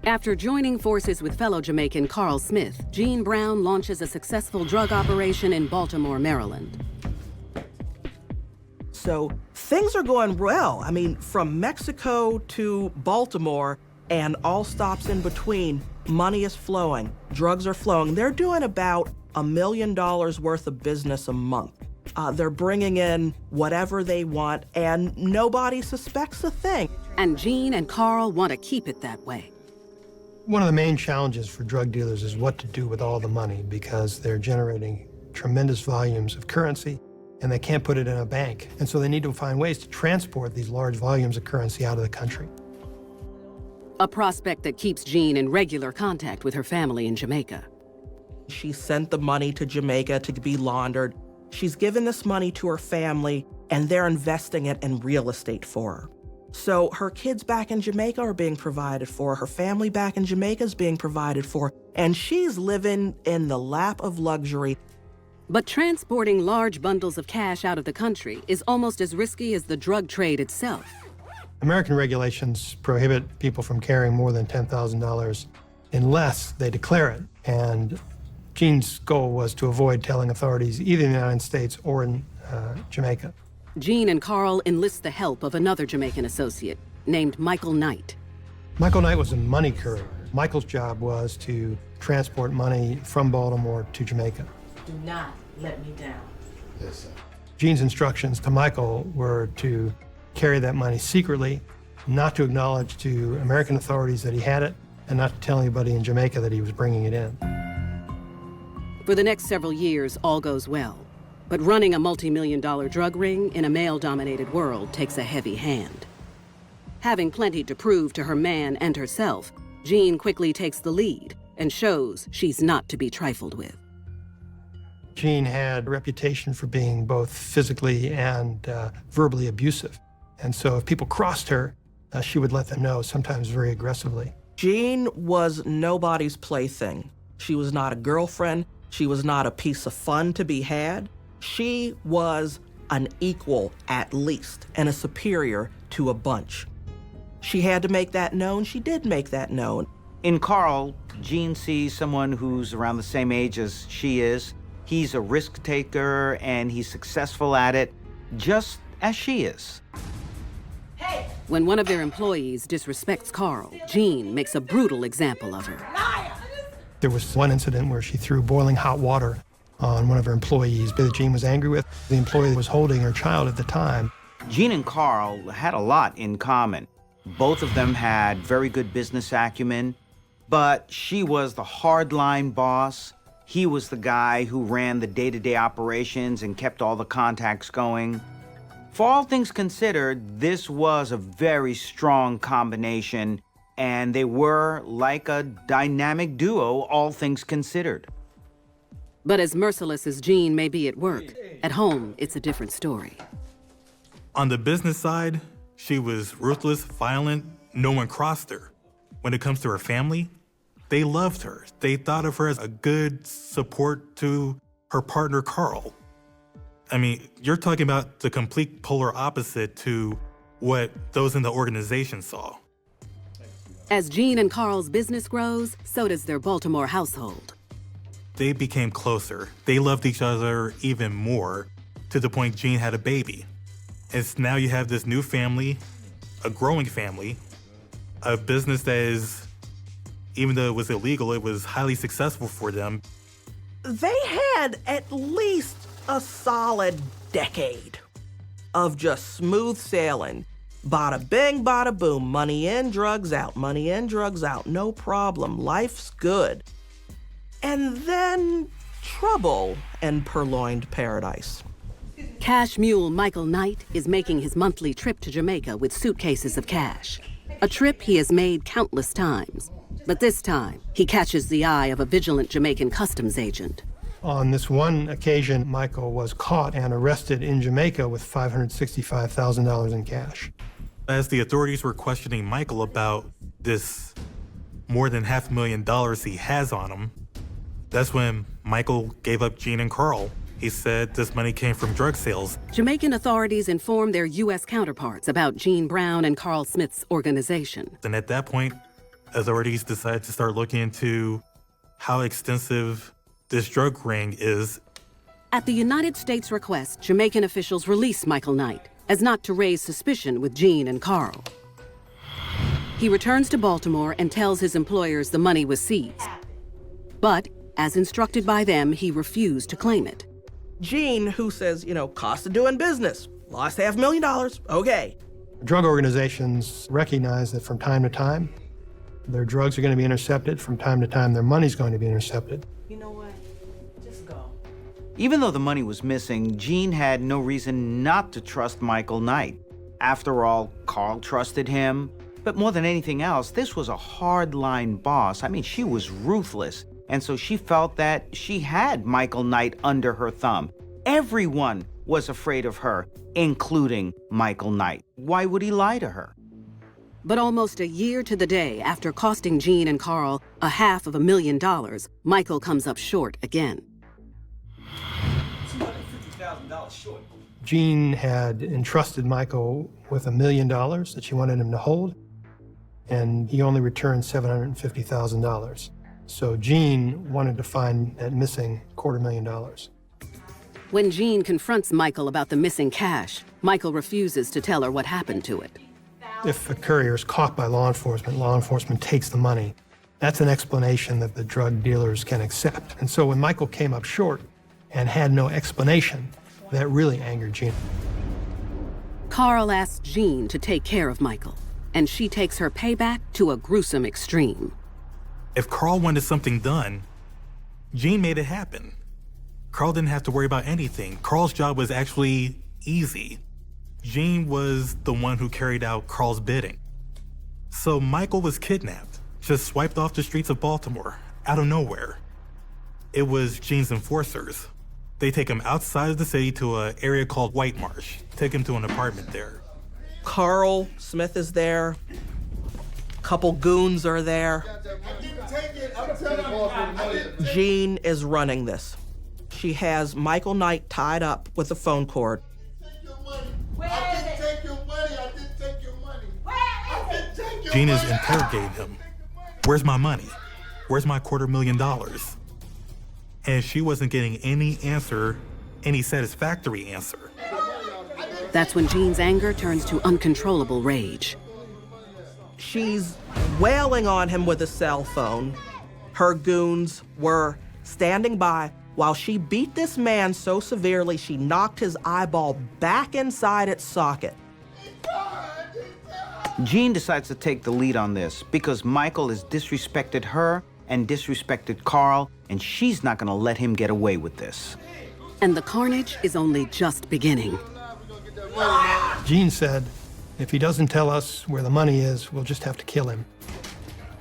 After joining forces with fellow Jamaican Carl Smith, Jean Brown launches a successful drug operation in Baltimore, Maryland. So things are going well. I mean, from Mexico to Baltimore and all stops in between, money is flowing, drugs are flowing. They're doing about $1 million worth of business a month. They're bringing in whatever they want, and nobody suspects a thing. And Jean and Carl want to keep it that way. One of the main challenges for drug dealers is what to do with all the money, because they're generating tremendous volumes of currency and they can't put it in a bank. And so they need to find ways to transport these large volumes of currency out of the country. A prospect that keeps Jean in regular contact with her family in Jamaica. She sent the money to Jamaica to be laundered. She's given this money to her family, and they're investing it in real estate for her. So her kids back in Jamaica are being provided for, her family back in Jamaica is being provided for, and she's living in the lap of luxury. But transporting large bundles of cash out of the country is almost as risky as the drug trade itself. American regulations prohibit people from carrying more than $10,000 unless they declare it. And Jean's goal was to avoid telling authorities either in the United States or in Jamaica. Jean and Carl enlist the help of another Jamaican associate named Michael Knight. Michael Knight was a money courier. Michael's job was to transport money from Baltimore to Jamaica. Do not let me down. Yes, sir. Jean's instructions to Michael were to carry that money secretly, not to acknowledge to American authorities that he had it, and not to tell anybody in Jamaica that he was bringing it in. For the next several years, all goes well. But running a multi-million-dollar drug ring in a male-dominated world takes a heavy hand. Having plenty to prove to her man and herself, Jean quickly takes the lead and shows she's not to be trifled with. Jean had a reputation for being both physically and verbally abusive. And so if people crossed her, she would let them know, sometimes very aggressively. Jean was nobody's plaything. She was not a girlfriend. She was not a piece of fun to be had. She was an equal, at least, and a superior to a bunch. She had to make that known. She did make that known. In Carl, Jean sees someone who's around the same age as she is. He's a risk taker and he's successful at it, just as she is. When one of their employees disrespects Carl, Jean makes a brutal example of her. There was one incident where she threw boiling hot water on one of her employees that Jean was angry with. The employee was holding her child at the time. Jean and Carl had a lot in common. Both of them had very good business acumen, but she was the hardline boss. He was the guy who ran the day-to-day operations and kept all the contacts going. For all things considered, this was a very strong combination, and they were like a dynamic duo, all things considered. But as merciless as Jean may be at work, at home, it's a different story. On the business side, she was ruthless, violent. No one crossed her. When it comes to her family, they loved her. They thought of her as a good support to her partner, Carl. I mean, you're talking about the complete polar opposite to what those in the organization saw. As Jean and Carl's business grows, so does their Baltimore household. They became closer. They loved each other even more, to the point Jean had a baby. And now you have this new family, a growing family, a business that is, even though it was illegal, it was highly successful for them. They had at least a solid decade of just smooth sailing. Bada bing, bada boom, money in, drugs out, money in, drugs out, no problem, life's good. And then trouble and purloined paradise. Cash mule Michael Knight is making his monthly trip to Jamaica with suitcases of cash. A trip he has made countless times. But this time, he catches the eye of a vigilant Jamaican customs agent. On this one occasion, Michael was caught and arrested in Jamaica with $565,000 in cash. As the authorities were questioning Michael about this more than $500,000 he has on him, that's when Michael gave up Jean and Carl. He said this money came from drug sales. Jamaican authorities informed their U.S. counterparts about Jean Brown and Carl Smith's organization. And at that point, authorities decided to start looking into how extensive this drug ring is. At the United States' request, Jamaican officials released Michael Knight as not to raise suspicion with Jean and Carl. He returns to Baltimore and tells his employers the money was seized. But, as instructed by them, he refused to claim it. Jean, who says, cost of doing business, lost $500,000, okay. Drug organizations recognize that from time to time, their drugs are going to be intercepted. From time to time, their money's going to be intercepted. You know what? Just go. Even though the money was missing, Jean had no reason not to trust Michael Knight. After all, Carl trusted him. But more than anything else, this was a hardline boss. I mean, she was ruthless. And so she felt that she had Michael Knight under her thumb. Everyone was afraid of her, including Michael Knight. Why would he lie to her? But almost a year to the day after costing Jean and Carl $500,000, Michael comes up short again. $250,000 short. Jean had entrusted Michael with $1 million that she wanted him to hold, and he only returned $750,000. So Jean wanted to find that missing $250,000. When Jean confronts Michael about the missing cash, Michael refuses to tell her what happened to it. If a courier is caught by law enforcement takes the money. That's an explanation that the drug dealers can accept. And so when Michael came up short and had no explanation, that really angered Jean. Carl asks Jean to take care of Michael, and she takes her payback to a gruesome extreme. If Carl wanted something done, Jean made it happen. Carl didn't have to worry about anything. Carl's job was actually easy. Jean was the one who carried out Carl's bidding. So Michael was kidnapped, just swiped off the streets of Baltimore, out of nowhere. It was Jean's enforcers. They take him outside of the city to an area called White Marsh, take him to an apartment there. Carl Smith is there. Couple goons are there. Jean is running this. She has Michael Knight tied up with a phone cord. I didn't take your money. I didn't take your Jean is interrogating him. Where's my money? Where's my $250,000? And she wasn't getting any answer, any satisfactory answer. That's when Jean's anger turns to uncontrollable rage. She's wailing on him with a cell phone. Her goons were standing by while she beat this man so severely she knocked his eyeball back inside its socket. Jean decides to take the lead on this because Michael has disrespected her and disrespected Carl, and she's not gonna let him get away with this. And the carnage is only just beginning. Jean said, if he doesn't tell us where the money is, we'll just have to kill him.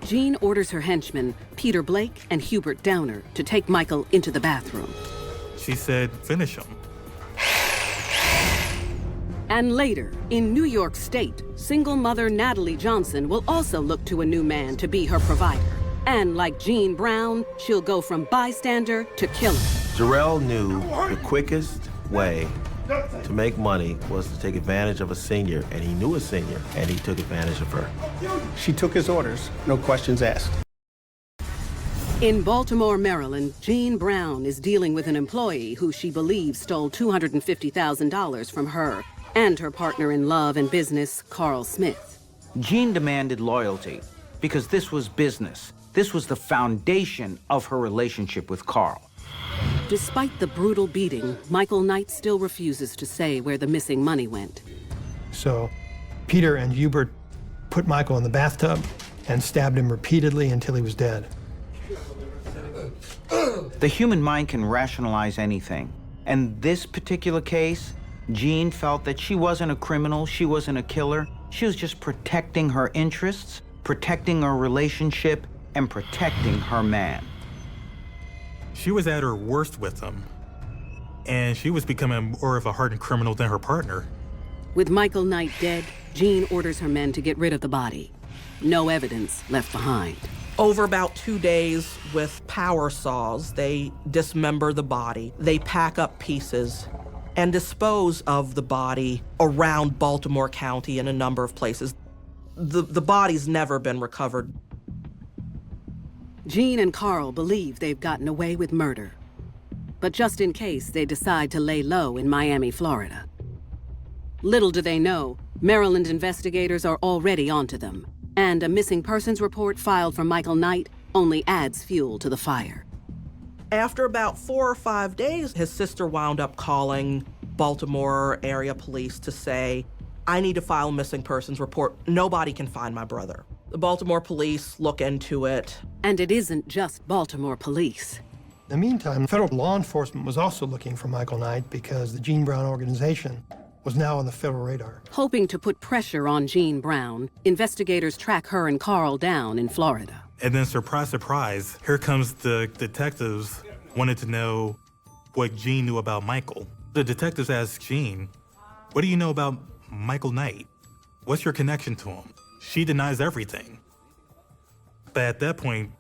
Jean orders her henchmen, Peter Blake and Hubert Downer, to take Michael into the bathroom. She said, finish him. And later, in New York State, single mother Natalie Johnson will also look to a new man to be her provider. And like Jean Brown, she'll go from bystander to killer. Jarrell knew the quickest way to make money was to take advantage of a senior, and he knew a senior, and he took advantage of her. She took his orders, no questions asked. In Baltimore, Maryland, Jean Brown is dealing with an employee who she believes stole $250,000 from her and her partner in love and business, Carl Smith. Jean demanded loyalty because this was business. This was the foundation of her relationship with Carl. Despite the brutal beating, Michael Knight still refuses to say where the missing money went. So Peter and Hubert put Michael in the bathtub and stabbed him repeatedly until he was dead. The human mind can rationalize anything. And this particular case, Jean felt that she wasn't a criminal, she wasn't a killer. She was just protecting her interests, protecting her relationship, and protecting her man. She was at her worst with him, and she was becoming more of a hardened criminal than her partner. With Michael Knight dead, Jean orders her men to get rid of the body. No evidence left behind. Over about 2 days, with power saws, they dismember the body. They pack up pieces and dispose of the body around Baltimore County in a number of places. The body's never been recovered. Jean and Carl believe they've gotten away with murder. But just in case, they decide to lay low in Miami, Florida. Little do they know, Maryland investigators are already onto them, and a missing persons report filed for Michael Knight only adds fuel to the fire. After about 4 or 5 days, his sister wound up calling Baltimore area police to say, I need to file a missing persons report. Nobody can find my brother. The Baltimore police look into it. And it isn't just Baltimore police. In the meantime, federal law enforcement was also looking for Michael Knight because the Jean Brown organization was now on the federal radar. Hoping to put pressure on Jean Brown, investigators track her and Carl down in Florida. And then, surprise, surprise, here comes the detectives wanted to know what Jean knew about Michael. The detectives asked Jean, what do you know about Michael Knight? What's your connection to him? She denies everything. But at that point,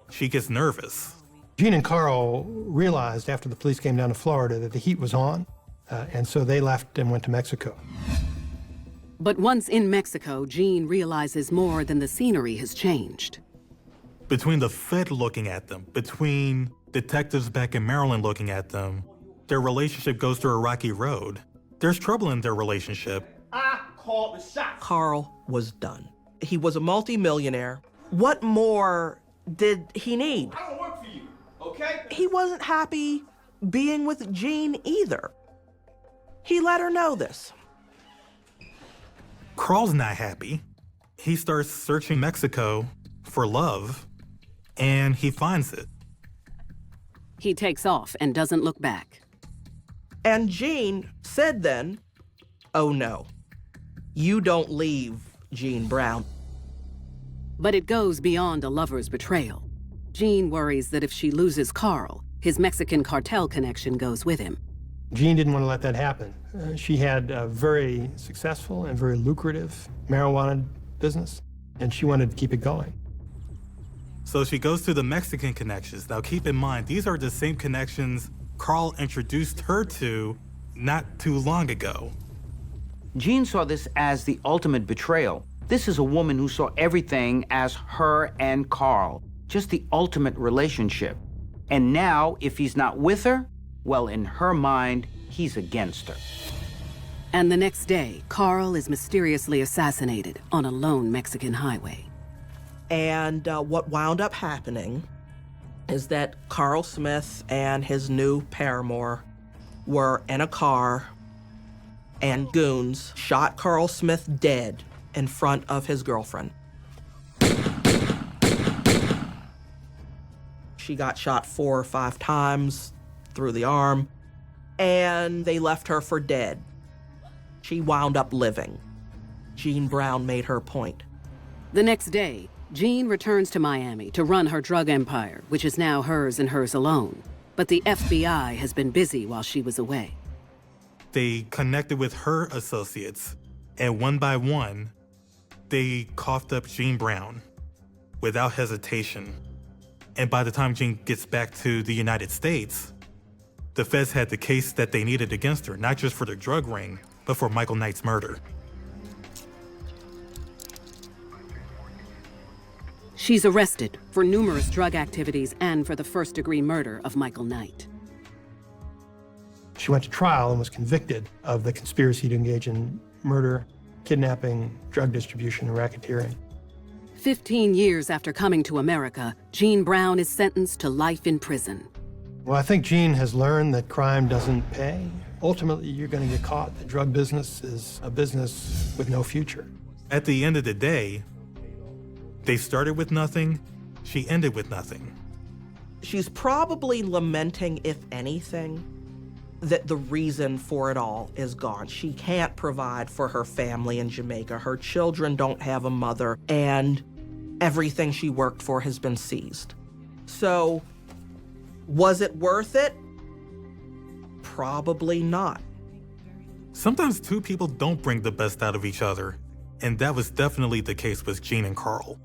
she gets nervous. Jean and Carl realized after the police came down to Florida that the heat was on, and so they left and went to Mexico. But once in Mexico, Jean realizes more than the scenery has changed. Between the Fed looking at them, between detectives back in Maryland looking at them, their relationship goes through a rocky road. There's trouble in their relationship. I called the shots. Carl was done. He was a multimillionaire. What more did he need? I don't work for you, okay? He wasn't happy being with Jean either. He let her know this. Carl's not happy. He starts searching Mexico for love, and he finds it. He takes off and doesn't look back. And Jean said then, oh no, you don't leave Jean Brown. But it goes beyond a lover's betrayal. Jean worries that if she loses Carl, his Mexican cartel connection goes with him. Jean didn't want to let that happen. She had a very successful and very lucrative marijuana business, and she wanted to keep it going. So she goes to the Mexican connections. Now keep in mind, these are the same connections Carl introduced her to not too long ago. Jean saw this as the ultimate betrayal. This is a woman who saw everything as her and Carl, just the ultimate relationship. And now, if he's not with her, well, in her mind, he's against her. And the next day, Carl is mysteriously assassinated on a lone Mexican highway. And what wound up happening is that Carl Smith and his new paramour were in a car, and goons shot Carl Smith dead in front of his girlfriend. She got shot 4 or 5 times through the arm, and they left her for dead. She wound up living. Jean Brown made her point. The next day, Jean returns to Miami to run her drug empire, which is now hers and hers alone. But the FBI has been busy while she was away. They connected with her associates, and one by one, they coughed up Jean Brown without hesitation. And by the time Jean gets back to the United States, the feds had the case that they needed against her, not just for the drug ring, but for Michael Knight's murder. She's arrested for numerous drug activities and for the first-degree murder of Michael Knight. She went to trial and was convicted of the conspiracy to engage in murder, kidnapping, drug distribution, and racketeering. 15 years after coming to America, Jean Brown is sentenced to life in prison. Well, I think Jean has learned that crime doesn't pay. Ultimately, you're going to get caught. The drug business is a business with no future. At the end of the day, they started with nothing, she ended with nothing. She's probably lamenting, if anything, that the reason for it all is gone. She can't provide for her family in Jamaica. Her children don't have a mother, and everything she worked for has been seized. So, was it worth it? Probably not. Sometimes two people don't bring the best out of each other, and that was definitely the case with Jean and Carl.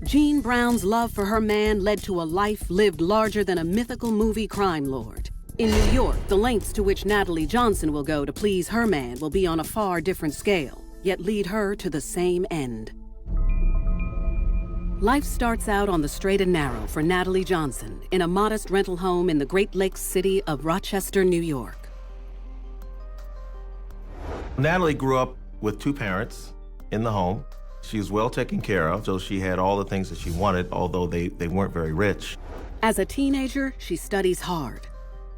Jean Brown's love for her man led to a life lived larger than a mythical movie crime lord. In New York, the lengths to which Natalie Johnson will go to please her man will be on a far different scale, yet lead her to the same end. Life starts out on the straight and narrow for Natalie Johnson in a modest rental home in the Great Lakes city of Rochester, New York. Natalie grew up with 2 parents in the home. She was well taken care of, so she had all the things that she wanted, although they weren't very rich. As a teenager, she studies hard.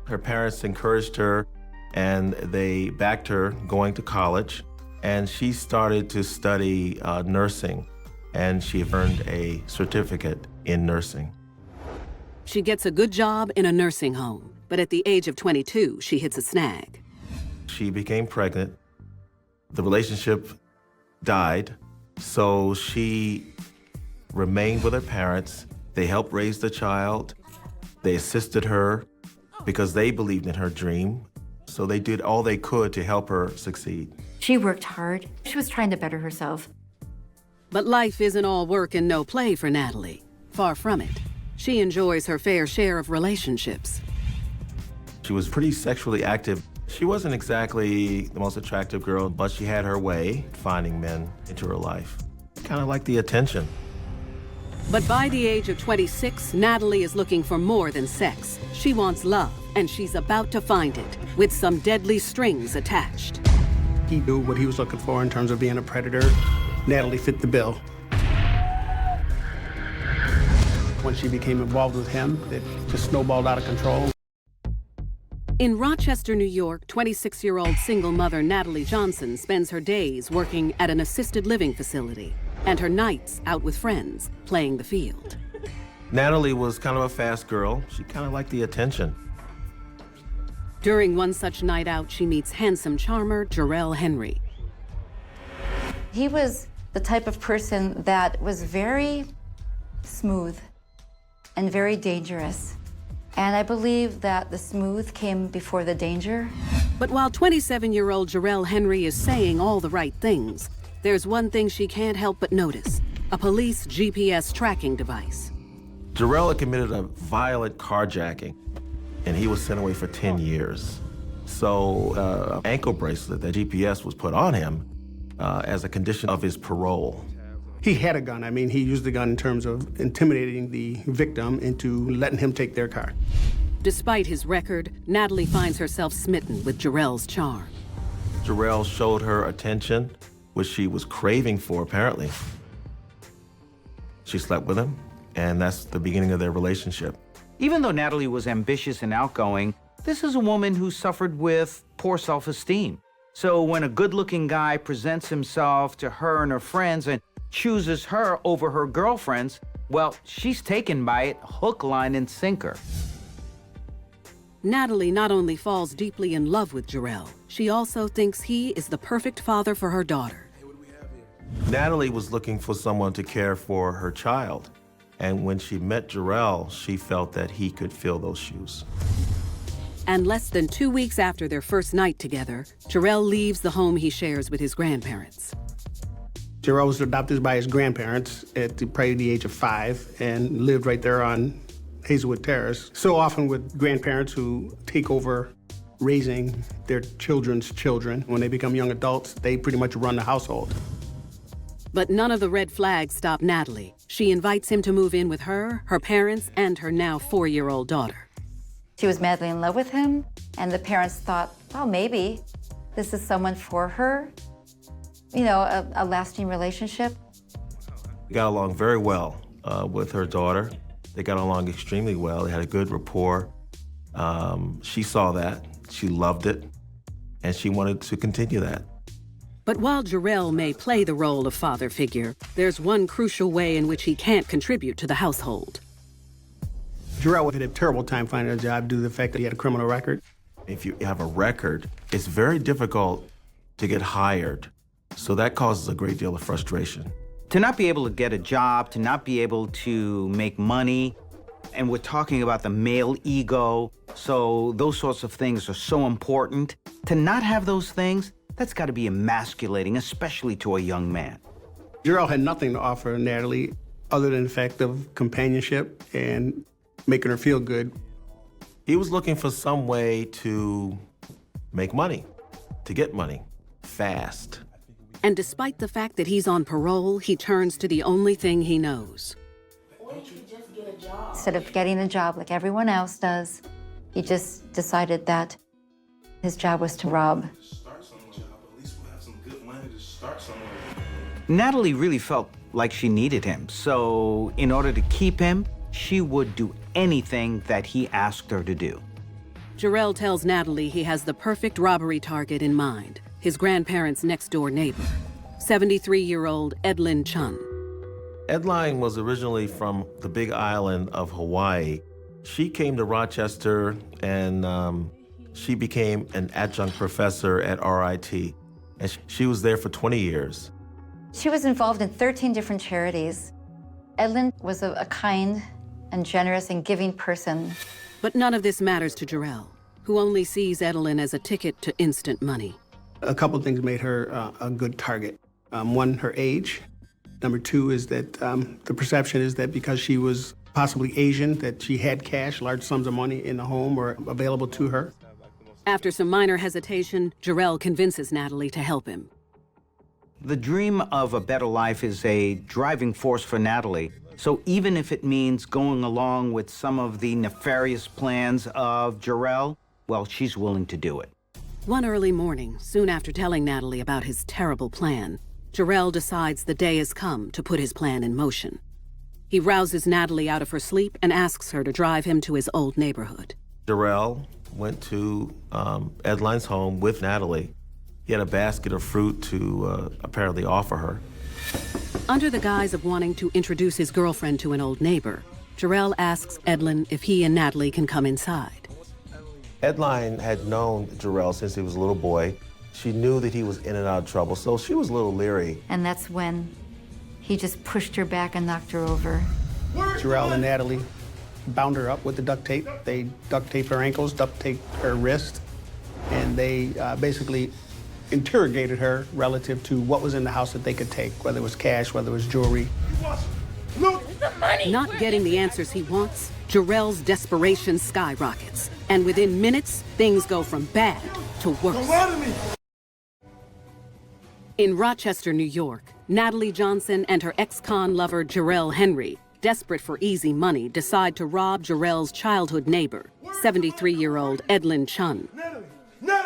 Her parents encouraged her, and they backed her going to college, and she started to study nursing, and she earned a certificate in nursing. She gets a good job in a nursing home, but at the age of 22, she hits a snag. She became pregnant. The relationship died. So she remained with her parents. They helped raise the child. They assisted her because they believed in her dream. So they did all they could to help her succeed. She worked hard. She was trying to better herself. But life isn't all work and no play for Natalie. Far from it. She enjoys her fair share of relationships. She was pretty sexually active. She wasn't exactly the most attractive girl, but she had her way finding men into her life. Kind of like the attention. But by the age of 26, Natalie is looking for more than sex. She wants love, and she's about to find it, with some deadly strings attached. He knew what he was looking for in terms of being a predator. Natalie fit the bill. When she became involved with him, it just snowballed out of control. In Rochester, New York, 26-year-old single mother Natalie Johnson spends her days working at an assisted living facility and her nights out with friends, playing the field. Natalie was kind of a fast girl. She kind of liked the attention. During one such night out, she meets handsome charmer Jarrell Henry. He was the type of person that was very smooth and very dangerous. And I believe that the smooth came before the danger. But while 27-year-old Jarrell Henry is saying all the right things, there's one thing she can't help but notice: a police GPS tracking device. Jarrell had committed a violent carjacking. and he was sent away for 10 years. So ankle bracelet that GPS was put on him as a condition of his parole. He had a gun. I mean, he used the gun in terms of intimidating the victim into letting him take their car. Despite his record, Natalie finds herself smitten with Jarrell's charm. Jarrell showed her attention, which she was craving for, apparently. She slept with him, and that's the beginning of their relationship. Even though Natalie was ambitious and outgoing, this is a woman who suffered with poor self-esteem. So when a good-looking guy presents himself to her and her friends and chooses her over her girlfriends, well, she's taken by it hook, line, and sinker. Natalie not only falls deeply in love with Jarrell, she also thinks he is the perfect father for her daughter. Natalie was looking for someone to care for her child, and when she met Jarrell, she felt that he could fill those shoes. And less than 2 weeks after their first night together, Jarrell leaves the home he shares with his grandparents. Jarrell was adopted by his grandparents at probably the age of 5 and lived right there on Hazelwood Terrace. So often with grandparents who take over raising their children's children, when they become young adults, they pretty much run the household. But none of the red flags stop Natalie. She invites him to move in with her, her parents, and her now 4-year-old daughter. She was madly in love with him, and the parents thought, well, maybe this is someone for her, you know, a lasting relationship. They got along very well with her daughter. They got along extremely well. They had a good rapport. She saw that, she loved it, and she wanted to continue that. But while Jarrell may play the role of father figure, there's one crucial way in which he can't contribute to the household. Jarrell had a terrible time finding a job due to the fact that he had a criminal record. If you have a record, it's very difficult to get hired. So that causes a great deal of frustration. To not be able to get a job, to not be able to make money, and we're talking about the male ego, so those sorts of things are so important. To not have those things, that's got to be emasculating, especially to a young man. Jarrell had nothing to offer Natalie other than the fact of companionship and making her feel good. He was looking for some way to make money, to get money, fast. And despite the fact that he's on parole, he turns to the only thing he knows. Instead of getting a job like everyone else does, he just decided that his job was to rob. Natalie really felt like she needed him, so in order to keep him, she would do anything that he asked her to do. Jarrell tells Natalie he has the perfect robbery target in mind, his grandparents' next-door neighbor, 73-year-old Edlin Chun. Edline was originally from the Big Island of Hawaii. She came to Rochester and she became an adjunct professor at RIT. And she was there for 20 years. She was involved in 13 different charities. Edlin was a kind and generous and giving person. But none of this matters to Jarrell, who only sees Edlin as a ticket to instant money. A couple things made her a good target. One, her age. Number two is that the perception is that because she was possibly Asian, that she had cash, large sums of money in the home or available to her. After some minor hesitation, Jarrell convinces Natalie to help him. The dream of a better life is a driving force for Natalie. So even if it means going along with some of the nefarious plans of Jarrell, well, she's willing to do it. One early morning, soon after telling Natalie about his terrible plan, Jarrell decides the day has come to put his plan in motion. He rouses Natalie out of her sleep and asks her to drive him to his old neighborhood. Jarrell went to Edline's home with Natalie. He had a basket of fruit to apparently offer her. Under the guise of wanting to introduce his girlfriend to an old neighbor, Jarrell asks Edlin if he and Natalie can come inside. Edline had known Jarrell since he was a little boy. She knew that he was in and out of trouble, so she was a little leery. And that's when he just pushed her back and knocked her over. Jarrell and Natalie bound her up with the duct tape. They duct taped her ankles, duct taped her wrist, and they basically interrogated her relative to what was in the house that they could take, whether it was cash, whether it was jewelry. Look, money. Not getting the answers he wants, Jarrell's desperation skyrockets. And within minutes, things go from bad to worse. Don't lie to me. In Rochester, New York, Natalie Johnson and her ex-con lover Jarrell Henry, desperate for easy money, decide to rob Jarrell's childhood neighbor, 73-year-old Edlin Chun.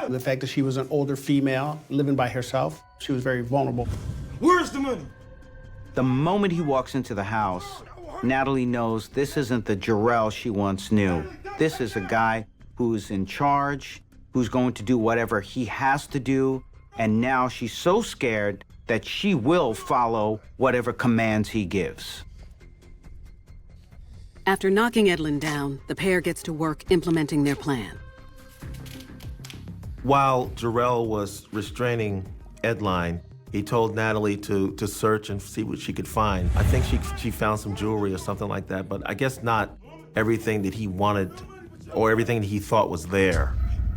The fact that she was an older female living by herself, she was very vulnerable. Where's the money? The moment he walks into the house, Natalie knows this isn't the Jarrell she once knew. This is a guy who's in charge, who's going to do whatever he has to do, and now she's so scared that she will follow whatever commands he gives. After knocking Edlin down, the pair gets to work implementing their plan. While Jarrell was restraining Edline, he told Natalie to search and see what she could find. I think she found some jewelry or something like that, but I guess not everything that he wanted or everything that he thought was there.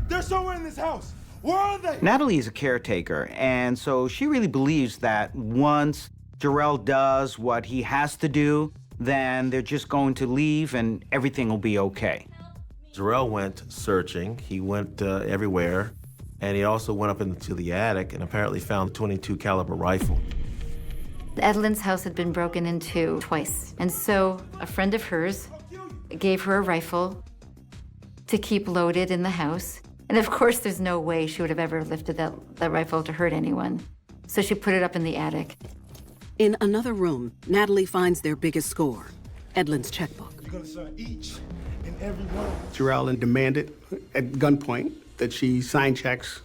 They're somewhere in this house. Where are they? Natalie is a caretaker, and so she really believes that once Jarrell does what he has to do, then they're just going to leave and everything will be okay. Jarrell went searching. He went everywhere, and he also went up into the attic and apparently found a .22 caliber rifle. Edlin's house had been broken into twice, and so a friend of hers gave her a rifle to keep loaded in the house. And of course, there's no way she would have ever lifted that rifle to hurt anyone. So she put it up in the attic. In another room, Natalie finds their biggest score, Edlin's checkbook. You're gonna sign each and every one. Jarrell demanded at gunpoint that she sign checks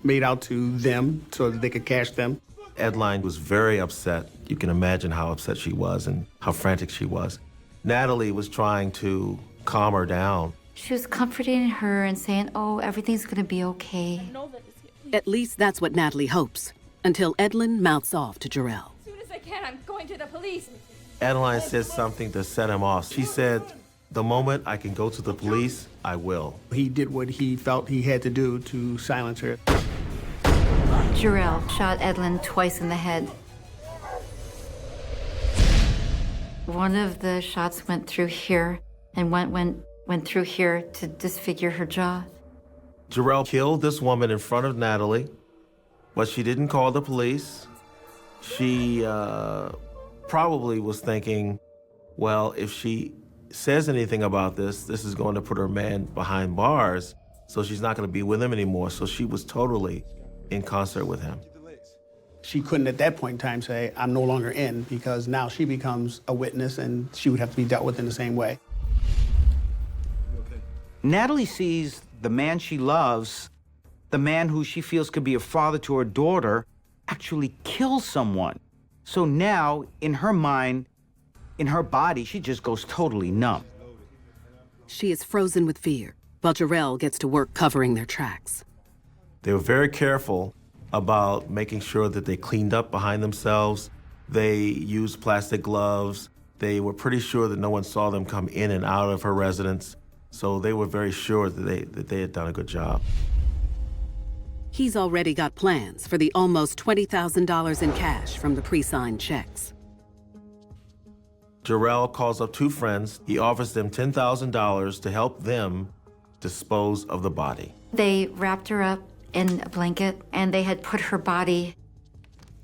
made out to them so that they could cash them. Edline was very upset. You can imagine how upset she was and how frantic she was. Natalie was trying to calm her down. She was comforting her and saying, oh, everything's gonna be okay. At least that's what Natalie hopes, until Edlin mouths off to Jarrell. As soon as I can, I'm going to the police. Adeline said something to set him off. She said, the moment I can go to the police, I will. He did what he felt he had to do to silence her. Jarrell shot Edlin twice in the head. One of the shots went through here, and went through here to disfigure her jaw. Jarrell killed this woman in front of Natalie, but she didn't call the police. She probably was thinking, well, if she says anything about this is going to put her man behind bars, so she's not going to be with him anymore. So she was totally in concert with him. She couldn't at that point in time say, I'm no longer in, because now she becomes a witness and she would have to be dealt with in the same way. Natalie sees the man she loves, the man who she feels could be a father to her daughter, actually kill someone. So now, in her mind, in her body, she just goes totally numb. She is frozen with fear, while Jarrell gets to work covering their tracks. They were very careful about making sure that they cleaned up behind themselves. They used plastic gloves. They were pretty sure that no one saw them come in and out of her residence. So they were very sure that they had done a good job. He's already got plans for the almost $20,000 in cash from the pre-signed checks. Jarrell calls up two friends. He offers them $10,000 to help them dispose of the body. They wrapped her up in a blanket, and they had put her body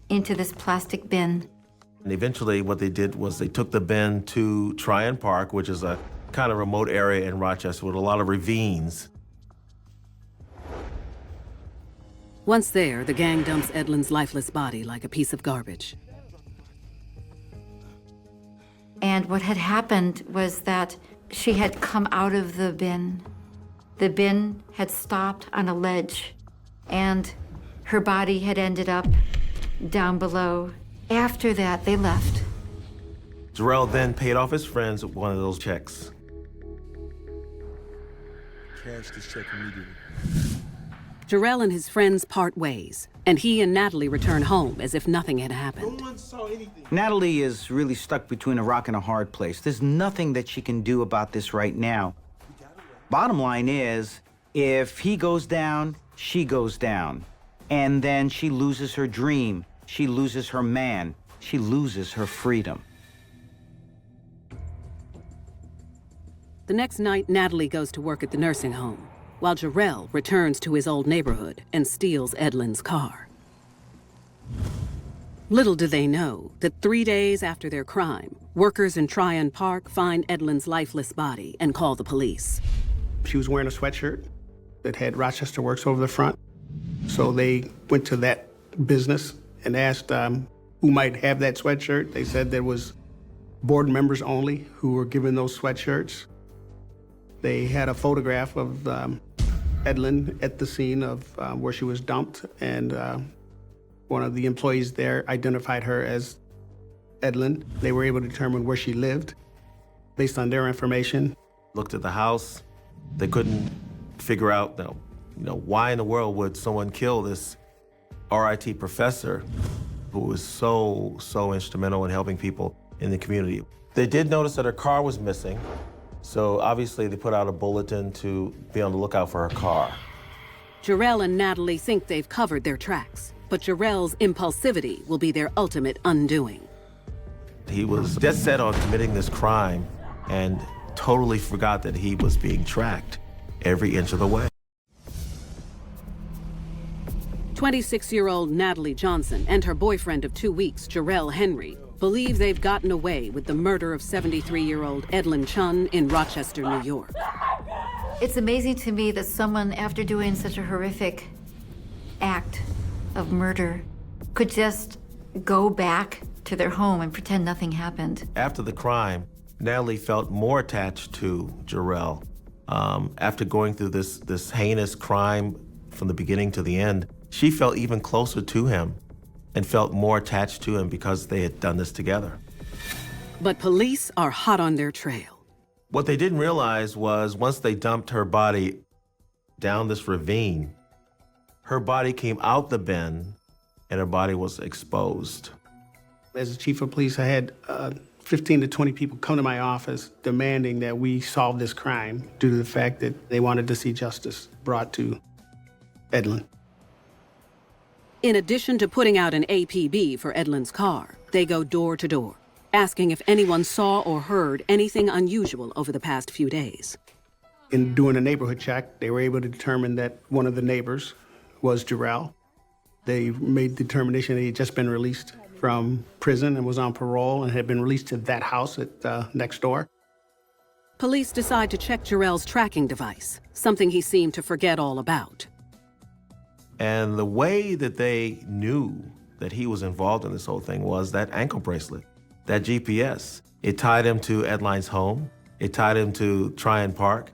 into this plastic bin. And eventually what they did was they took the bin to Tryon Park, which is a kind of remote area in Rochester with a lot of ravines. Once there, the gang dumps Edlin's lifeless body like a piece of garbage. And what had happened was that she had come out of the bin. The bin had stopped on a ledge, and her body had ended up down below. After that, they left. Jarrell then paid off his friends with one of those checks. Cash this check immediately. Jarrell and his friends part ways, and he and Natalie return home as if nothing had happened. No one saw anything. Natalie is really stuck between a rock and a hard place. There's nothing that she can do about this right now. Bottom line is, if he goes down, she goes down. And then she loses her dream. She loses her man. She loses her freedom. The next night, Natalie goes to work at the nursing home, while Jarrell returns to his old neighborhood and steals Edlin's car. Little do they know that 3 days after their crime, workers in Tryon Park find Edlin's lifeless body and call the police. She was wearing a sweatshirt that had Rochester Works over the front. So they went to that business and asked who might have that sweatshirt. They said there was board members only who were given those sweatshirts. They had a photograph of Edlin at the scene of where she was dumped, and one of the employees there identified her as Edlin. They were able to determine where she lived based on their information. Looked at the house. They couldn't figure out, why in the world would someone kill this RIT professor who was so instrumental in helping people in the community. They did notice that her car was missing, so obviously they put out a bulletin to be on the lookout for her car. Jarrell and Natalie think they've covered their tracks, but Jarrell's impulsivity will be their ultimate undoing. He was dead set on committing this crime and totally forgot that he was being tracked every inch of the way. 26-year-old Natalie Johnson and her boyfriend of 2 weeks, Jarrell Henry, believe they've gotten away with the murder of 73-year-old Edlin Chun in Rochester, New York. It's amazing to me that someone, after doing such a horrific act of murder, could just go back to their home and pretend nothing happened. After the crime, Natalie felt more attached to Jarrell. After going through this heinous crime from the beginning to the end, she felt even closer to him and felt more attached to him because they had done this together. But police are hot on their trail. What they didn't realize was once they dumped her body down this ravine, her body came out the bend and her body was exposed. As the chief of police, I had 15 to 20 people come to my office demanding that we solve this crime due to the fact that they wanted to see justice brought to Edlin. In addition to putting out an APB for Edlin's car, they go door to door, asking if anyone saw or heard anything unusual over the past few days. In doing a neighborhood check, they were able to determine that one of the neighbors was Jarrell. They made the determination that he had just been released from prison and was on parole and had been released to that house at next door. Police decide to check Jarrell's tracking device, something he seemed to forget all about. And the way that they knew that he was involved in this whole thing was that ankle bracelet, that GPS. It tied him to Edline's home. It tied him to Tryon Park.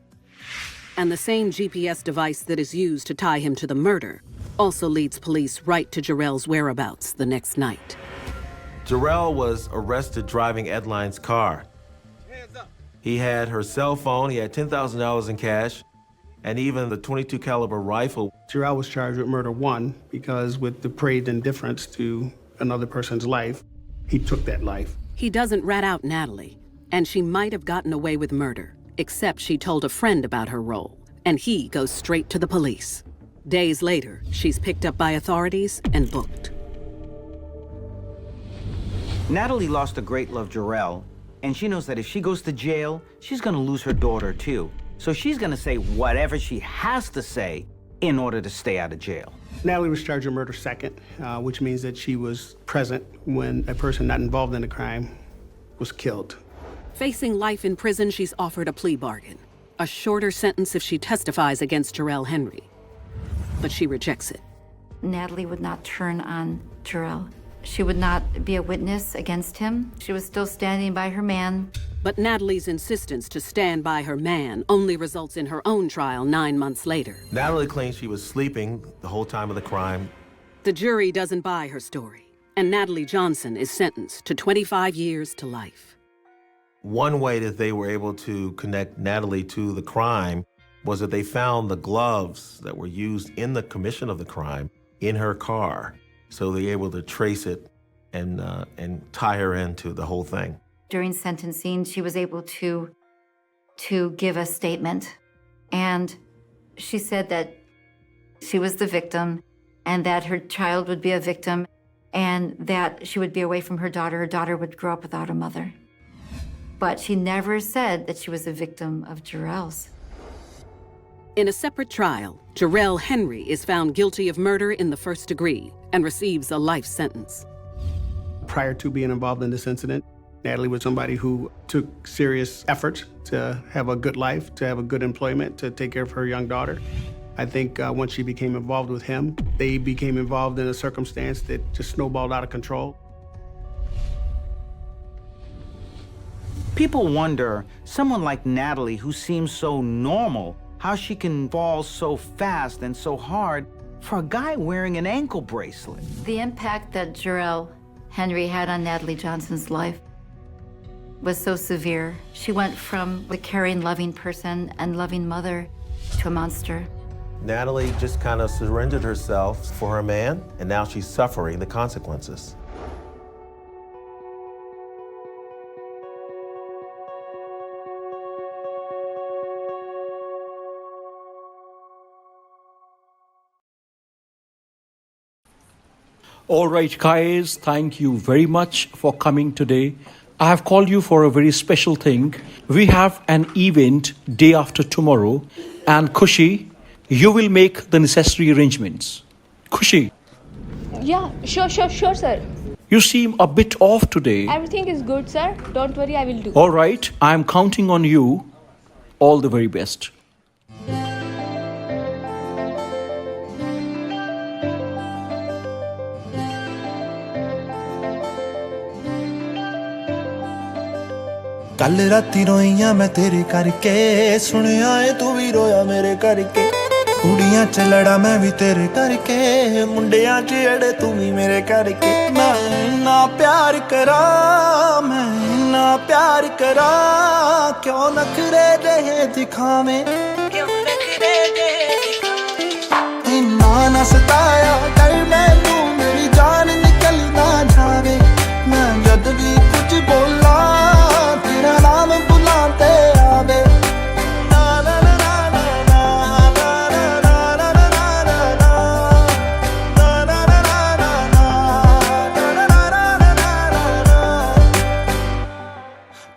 And the same GPS device that is used to tie him to the murder also leads police right to Jarrell's whereabouts the next night. Jarrell was arrested driving Edline's car. He had her cell phone, he had $10,000 in cash, and even the .22 caliber rifle. Jarrell was charged with murder 1 because with depraved indifference to another person's life, he took that life. He doesn't rat out Natalie, and she might have gotten away with murder, except she told a friend about her role, and he goes straight to the police. Days later, she's picked up by authorities and booked. Natalie lost a great love, Jarrell, and she knows that if she goes to jail, she's gonna lose her daughter too. So she's gonna say whatever she has to say in order to stay out of jail. Natalie was charged with murder 2nd, which means that she was present when a person not involved in the crime was killed. Facing life in prison, she's offered a plea bargain, a shorter sentence if she testifies against Jarrell Henry. But she rejects it. Natalie would not turn on Jarrell. She would not be a witness against him. She was still standing by her man. But Natalie's insistence to stand by her man only results in her own trial 9 months later. Natalie claims she was sleeping the whole time of the crime. The jury doesn't buy her story, and Natalie Johnson is sentenced to 25 years to life. One way that they were able to connect Natalie to the crime was that they found the gloves that were used in the commission of the crime in her car. So they were able to trace it and tie her into the whole thing. During sentencing, she was able to give a statement, and she said that she was the victim and that her child would be a victim and that she would be away from her daughter. Her daughter would grow up without a mother. but she never said that she was a victim of Jarrell's. In a separate trial, Jarrell Henry is found guilty of murder in the first degree and receives a life sentence. Prior to being involved in this incident, Natalie was somebody who took serious efforts to have a good life, to have a good employment, to take care of her young daughter. I think once she became involved with him, they became involved in a circumstance that just snowballed out of control. People wonder, someone like Natalie, who seems so normal, how she can fall so fast and so hard for a guy wearing an ankle bracelet. The impact that Jarrell Henry had on Natalie Johnson's life was so severe. She went from the caring, loving person and loving mother to a monster. Natalie just kind of surrendered herself for her man, and now she's suffering the consequences. All right, guys, thank you very much for coming today. I have called you for a very special thing. We have an event day after tomorrow, and Khushi, you will make the necessary arrangements. Khushi, Yeah, sure, sir. you seem a bit off today. Everything is good, sir. Don't worry, I will do. All right, I am counting on you. All the very best. ਕੱਲ ਰਾਤੀ ਰੋਈਆਂ ਮੈਂ ਤੇਰੇ ਕਰਕੇ ਸੁਣਿਆ ਏ ਤੂੰ ਵੀ ਰੋਇਆ ਮੇਰੇ ਕਰਕੇ ਕੁੜੀਆਂ ਚ ਲੜਾ ਮੈਂ ਵੀ ਤੇਰੇ ਕਰਕੇ ਮੁੰਡਿਆਂ ਚ ਅੜੇ ਤੂੰ ਵੀ ਮੇਰੇ ਕਰਕੇ ਮੈਂ ਨਾ ਪਿਆਰ ਕਰਾਂ ਮੈਂ ਨਾ ਪਿਆਰ ਕਰਾਂ ਕਿਉਂ ਨਖਰੇ ਜਿਹੇ ਦਿਖਾਵੇਂ ਇੰਨਾ ਨਾ ਸਤਾਇਆ ਕਰ ਮੈਨੂੰ ਮੇਰੀ ਜਾਨ ਨਿਕਲ ਨਾ ਜਾਵੇ ਮੈਂ ਜਦ ਵੀ ਕੁਝ ਬੋਲਾਂ ਤੇਰਾ ਨਾਮ ਬੁਲਾਂ ਤੇ ਆਵੇ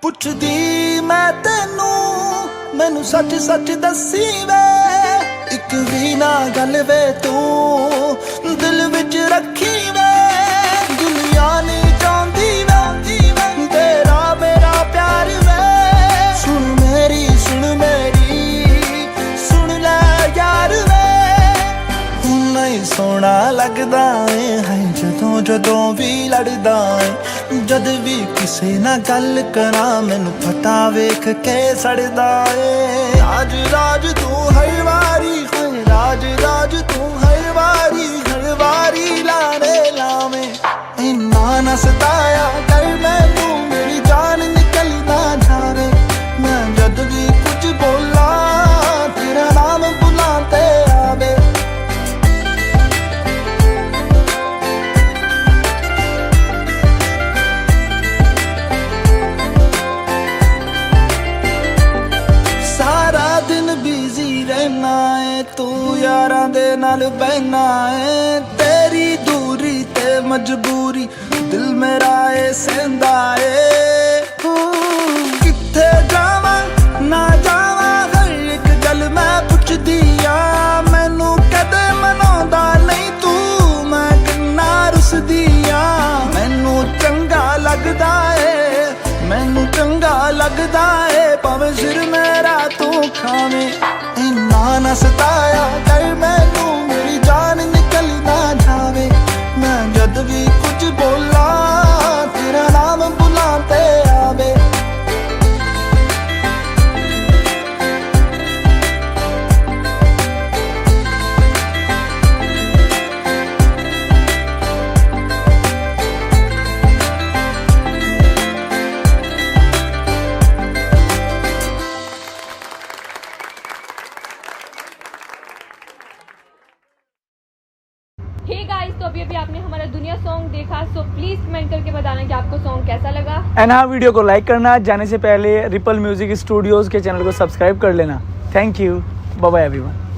ਪੁੱਛਦੀ ਮੈਂ ਤੈਨੂੰ ਮੈਨੂੰ ਸੱਚ ਸੱਚ ਦੱਸੀ ਵੇ ਇੱਕ ਵੀ ਨਾ ਗੱਲ ਵੇ ਤੂੰ ਦਿਲ ਵਿੱਚ ਰੱਖੀ ਵੇ ਦੁਨੀਆ ਨਹੀਂ ਚਾਹੁੰਦੀ ਵੇ ਤੇਰਾ ਮੇਰਾ ਪਿਆਰ ਵੇ ਸੁਣ ਮੇਰੀ ਸੁਣ ਲੈ ਯਾਰ ਵੇ ਨਹੀਂ ਸੋਹਣਾ ਲੱਗਦਾ ਏ ਹੈ ਜਦੋਂ ਵੀ ਲੜਦਾ ਏ ਜਦ ਵੀ ਕਿਸੇ ਨਾਲ ਗੱਲ ਕਰਾਂ ਮੈਨੂੰ ਪਤਾ ਵੇਖ ਕੇ ਸੜਦਾ ਏ ਰਾਜ ਤੂੰ ਹਰ ਵਾਰੀ ਹੋਏ ਰਾਜ ਤੂੰ ਹਰ ਵਾਰੀ ਲਾਰੇ ਲਾਵੇਂ ਇੰਨਾ ਨਾ ਸਤਾਇਆ ਕਰ ਮੈਨੂੰ ਮੇਰੀ ਜਾਨ ਨਿਕਲ ਨਾ ਜਾਵੇ ਮੈਂ ਜਦ ਵੀ ਕੁਝ ਬੋਲਾਂ ਤੇਰਾ ਨਾਮ ਬੁਲਾਂ ਤੇ ਆਵੇ ਤੂੰ ਯਾਰਾਂ ਦੇ ਨਾਲ ਬਹਿਨਾ ਏ ਤੇਰੀ ਦੂਰੀ ਤੇ ਮਜਬੂਰੀ ਦਿਲ ਮੇਰਾ ਏ ਸਹਿੰਦਾ ਏ ਕਿੱਥੇ ਜਾਵਾਂ ਨਾ ਜਾਵਾਂ ਹਰ ਇੱਕ ਗੱਲ ਮੈਂ ਪੁੱਛਦੀ ਆ ਮੈਨੂੰ ਕਦੇ ਮਨਾਉਂਦਾ ਨਹੀਂ ਤੂੰ ਮੈਂ ਕਿੰਨਾ ਰੁੱਸਦੀ ਆ ਮੈਨੂੰ ਚੰਗਾ ਲੱਗਦਾ ਏ ਭਾਵੇਂ ਸਿਰ ਮੇਰਾ ਤੂੰ ਖਾਵੇਂ ਇੰਨਾ ਨਾ ਸਤਾਇਆ ਕਰ ਮੈਨੂੰ ਮੇਰੀ ਜਾਨ ਨਿਕਲ ਨਾ ਜਾਵੇ ਮੈਂ ਜਦ ਵੀ ਕੁਝ ਬੋਲਾਂ ਤੇਰਾ ਨਾਮ ਬੁਲਾਂ ਤੇ ਆਵੇ तो अभी आपने हमारा दुनिया सॉन्ग देखा, सो प्लीज कमेंट करके बताना कि आपको सॉन्ग कैसा लगा। एंड हाँ, वीडियो को लाइक करना, जाने से पहले रिपल म्यूजिक स्टूडियोज के चैनल को सब्सक्राइब कर लेना। Thank you, bye bye everyone.